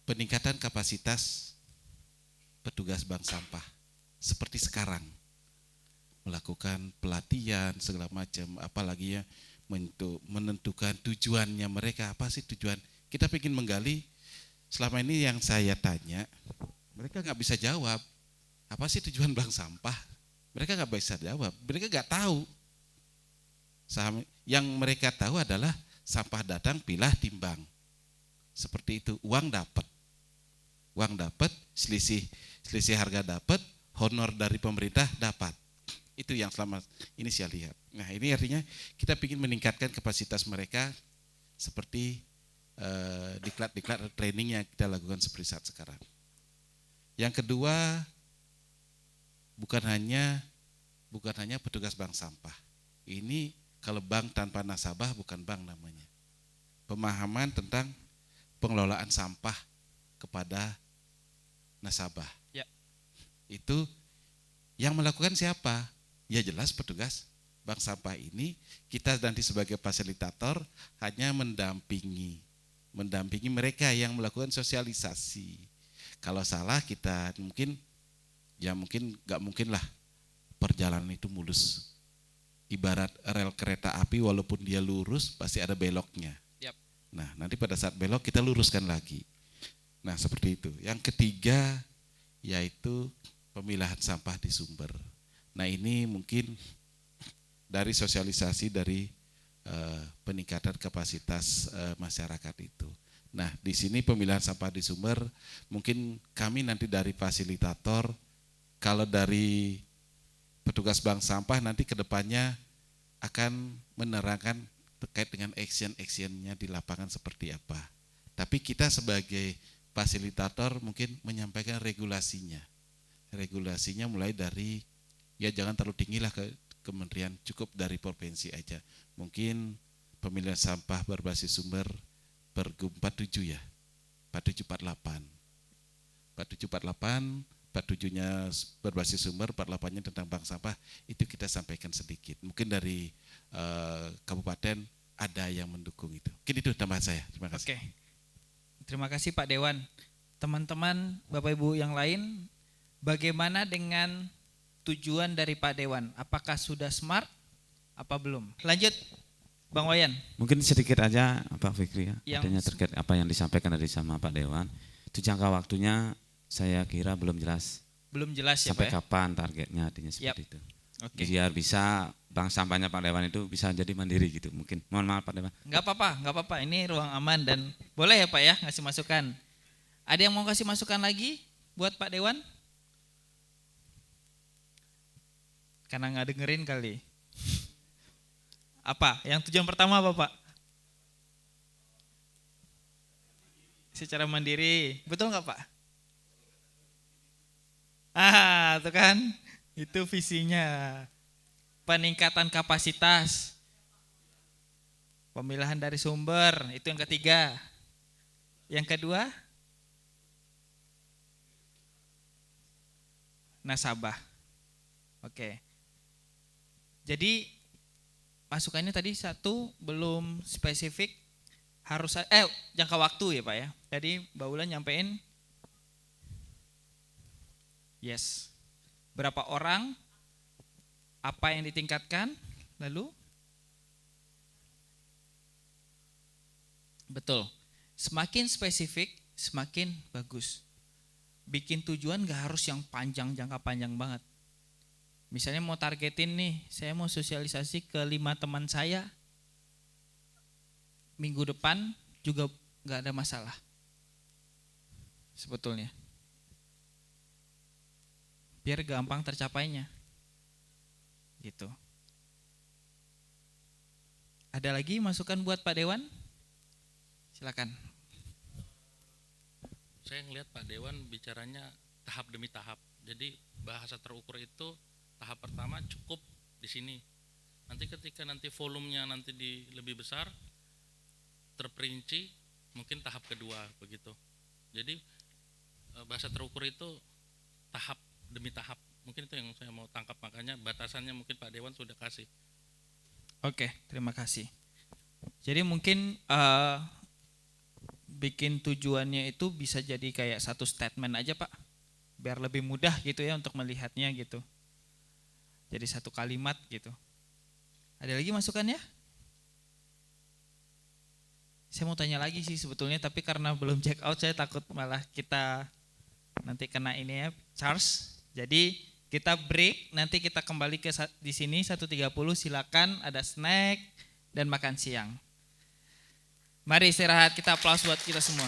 peningkatan kapasitas petugas bank sampah seperti sekarang, melakukan pelatihan segala macam, apalagi ya menentukan tujuannya mereka, apa sih tujuan. Kita ingin menggali, selama ini yang saya tanya mereka nggak bisa jawab, apa sih tujuan bank sampah. Mereka nggak bisa jawab, mereka nggak tahu. Yang mereka tahu adalah sampah datang, pilah, timbang. Seperti itu, uang dapat, selisih harga dapat, honor dari pemerintah dapat. Itu yang selama ini saya lihat. Nah, ini artinya kita ingin meningkatkan kapasitas mereka seperti diklat training yang kita lakukan seperti saat sekarang. Yang kedua, bukan hanya petugas bank sampah. Ini kalau bank tanpa nasabah bukan bank namanya. Pemahaman tentang pengelolaan sampah kepada nasabah. Ya. Itu yang melakukan siapa? Ya jelas petugas bank sampah ini. Kita nanti sebagai fasilitator hanya mendampingi mereka yang melakukan sosialisasi. Kalau salah kita mungkin nggak mungkin lah perjalanan itu mulus. Ibarat rel kereta api, walaupun dia lurus pasti ada beloknya. Yep. Nah, nanti pada saat belok kita luruskan lagi. Nah, seperti itu. Yang ketiga yaitu pemilahan sampah di sumber. Nah, ini mungkin dari sosialisasi dari peningkatan kapasitas masyarakat itu. Nah, di sini pemilahan sampah di sumber, mungkin kami nanti dari fasilitator, kalau dari petugas bank sampah nanti kedepannya akan menerangkan terkait dengan action-actionnya di lapangan seperti apa. Tapi kita sebagai fasilitator mungkin menyampaikan regulasinya. Regulasinya mulai dari, ya jangan terlalu tinggi lah ke kementerian, cukup dari provinsi aja. Mungkin pemilihan sampah berbasis sumber Pergub 47 ya, 4748. 4748, 47-nya berbasis sumber, 48-nya tentang bank sampah, itu kita sampaikan sedikit. Mungkin dari kabupaten ada yang mendukung itu. Mungkin itu tambahan saya. Terima kasih. Oke. Terima kasih Pak Dewan. Teman-teman, Bapak Ibu yang lain, bagaimana dengan tujuan dari Pak Dewan? Apakah sudah smart? Apa belum? Lanjut, Bang Wayan. Mungkin sedikit aja Pak Fikri ya, Yang adanya terkait apa yang disampaikan dari sama Pak Dewan. Itu jangka waktunya saya kira belum jelas. Belum jelas ya sampai Pak ya? kapan targetnya, artinya seperti itu. Oke. Biar bisa bank sampahnya Pak Dewan itu bisa jadi mandiri gitu mungkin. Mohon maaf Pak Dewan. Enggak apa-apa. Ini ruang aman dan boleh ya Pak ya ngasih masukan. Ada yang mau kasih masukan lagi buat Pak Dewan? Karena nggak dengerin kali. Apa? Yang tujuan pertama apa Pak? Secara mandiri, betul nggak Pak? Tuh kan, itu visinya. Peningkatan kapasitas, pemilahan dari sumber, itu yang ketiga. Yang kedua, nasabah. Oke. Jadi masukannya tadi satu belum spesifik, harus jangka waktu ya Pak ya. Tadi Mbak Ulan nyampein yes. Berapa orang, apa yang ditingkatkan, lalu betul. Semakin spesifik, semakin bagus. Bikin tujuan gak harus yang panjang, jangka panjang banget. Misalnya mau targetin nih, saya mau sosialisasi ke 5 teman saya, minggu depan juga gak ada masalah. Sebetulnya. Biar gampang tercapainya. Gitu. Ada lagi masukan buat Pak Dewan? Silakan. Saya ngelihat Pak Dewan bicaranya tahap demi tahap. Jadi bahasa terukur itu tahap pertama cukup di sini. Nanti ketika nanti volumenya nanti lebih besar, terperinci, mungkin tahap kedua begitu. Jadi bahasa terukur itu tahap demi tahap. Mungkin itu yang saya mau tangkap, makanya batasannya mungkin Pak Dewan sudah kasih. Oke, terima kasih. Jadi mungkin bikin tujuannya itu bisa jadi kayak satu statement aja Pak, biar lebih mudah gitu ya untuk melihatnya gitu. Jadi satu kalimat gitu. Ada lagi masukannya? Saya mau tanya lagi sih sebetulnya, tapi karena belum check out saya takut malah kita nanti kena ini ya charge. Jadi kita break, nanti kita kembali ke di sini 1.30, silakan ada snack dan makan siang. Mari istirahat, kita aplaus buat kita semua.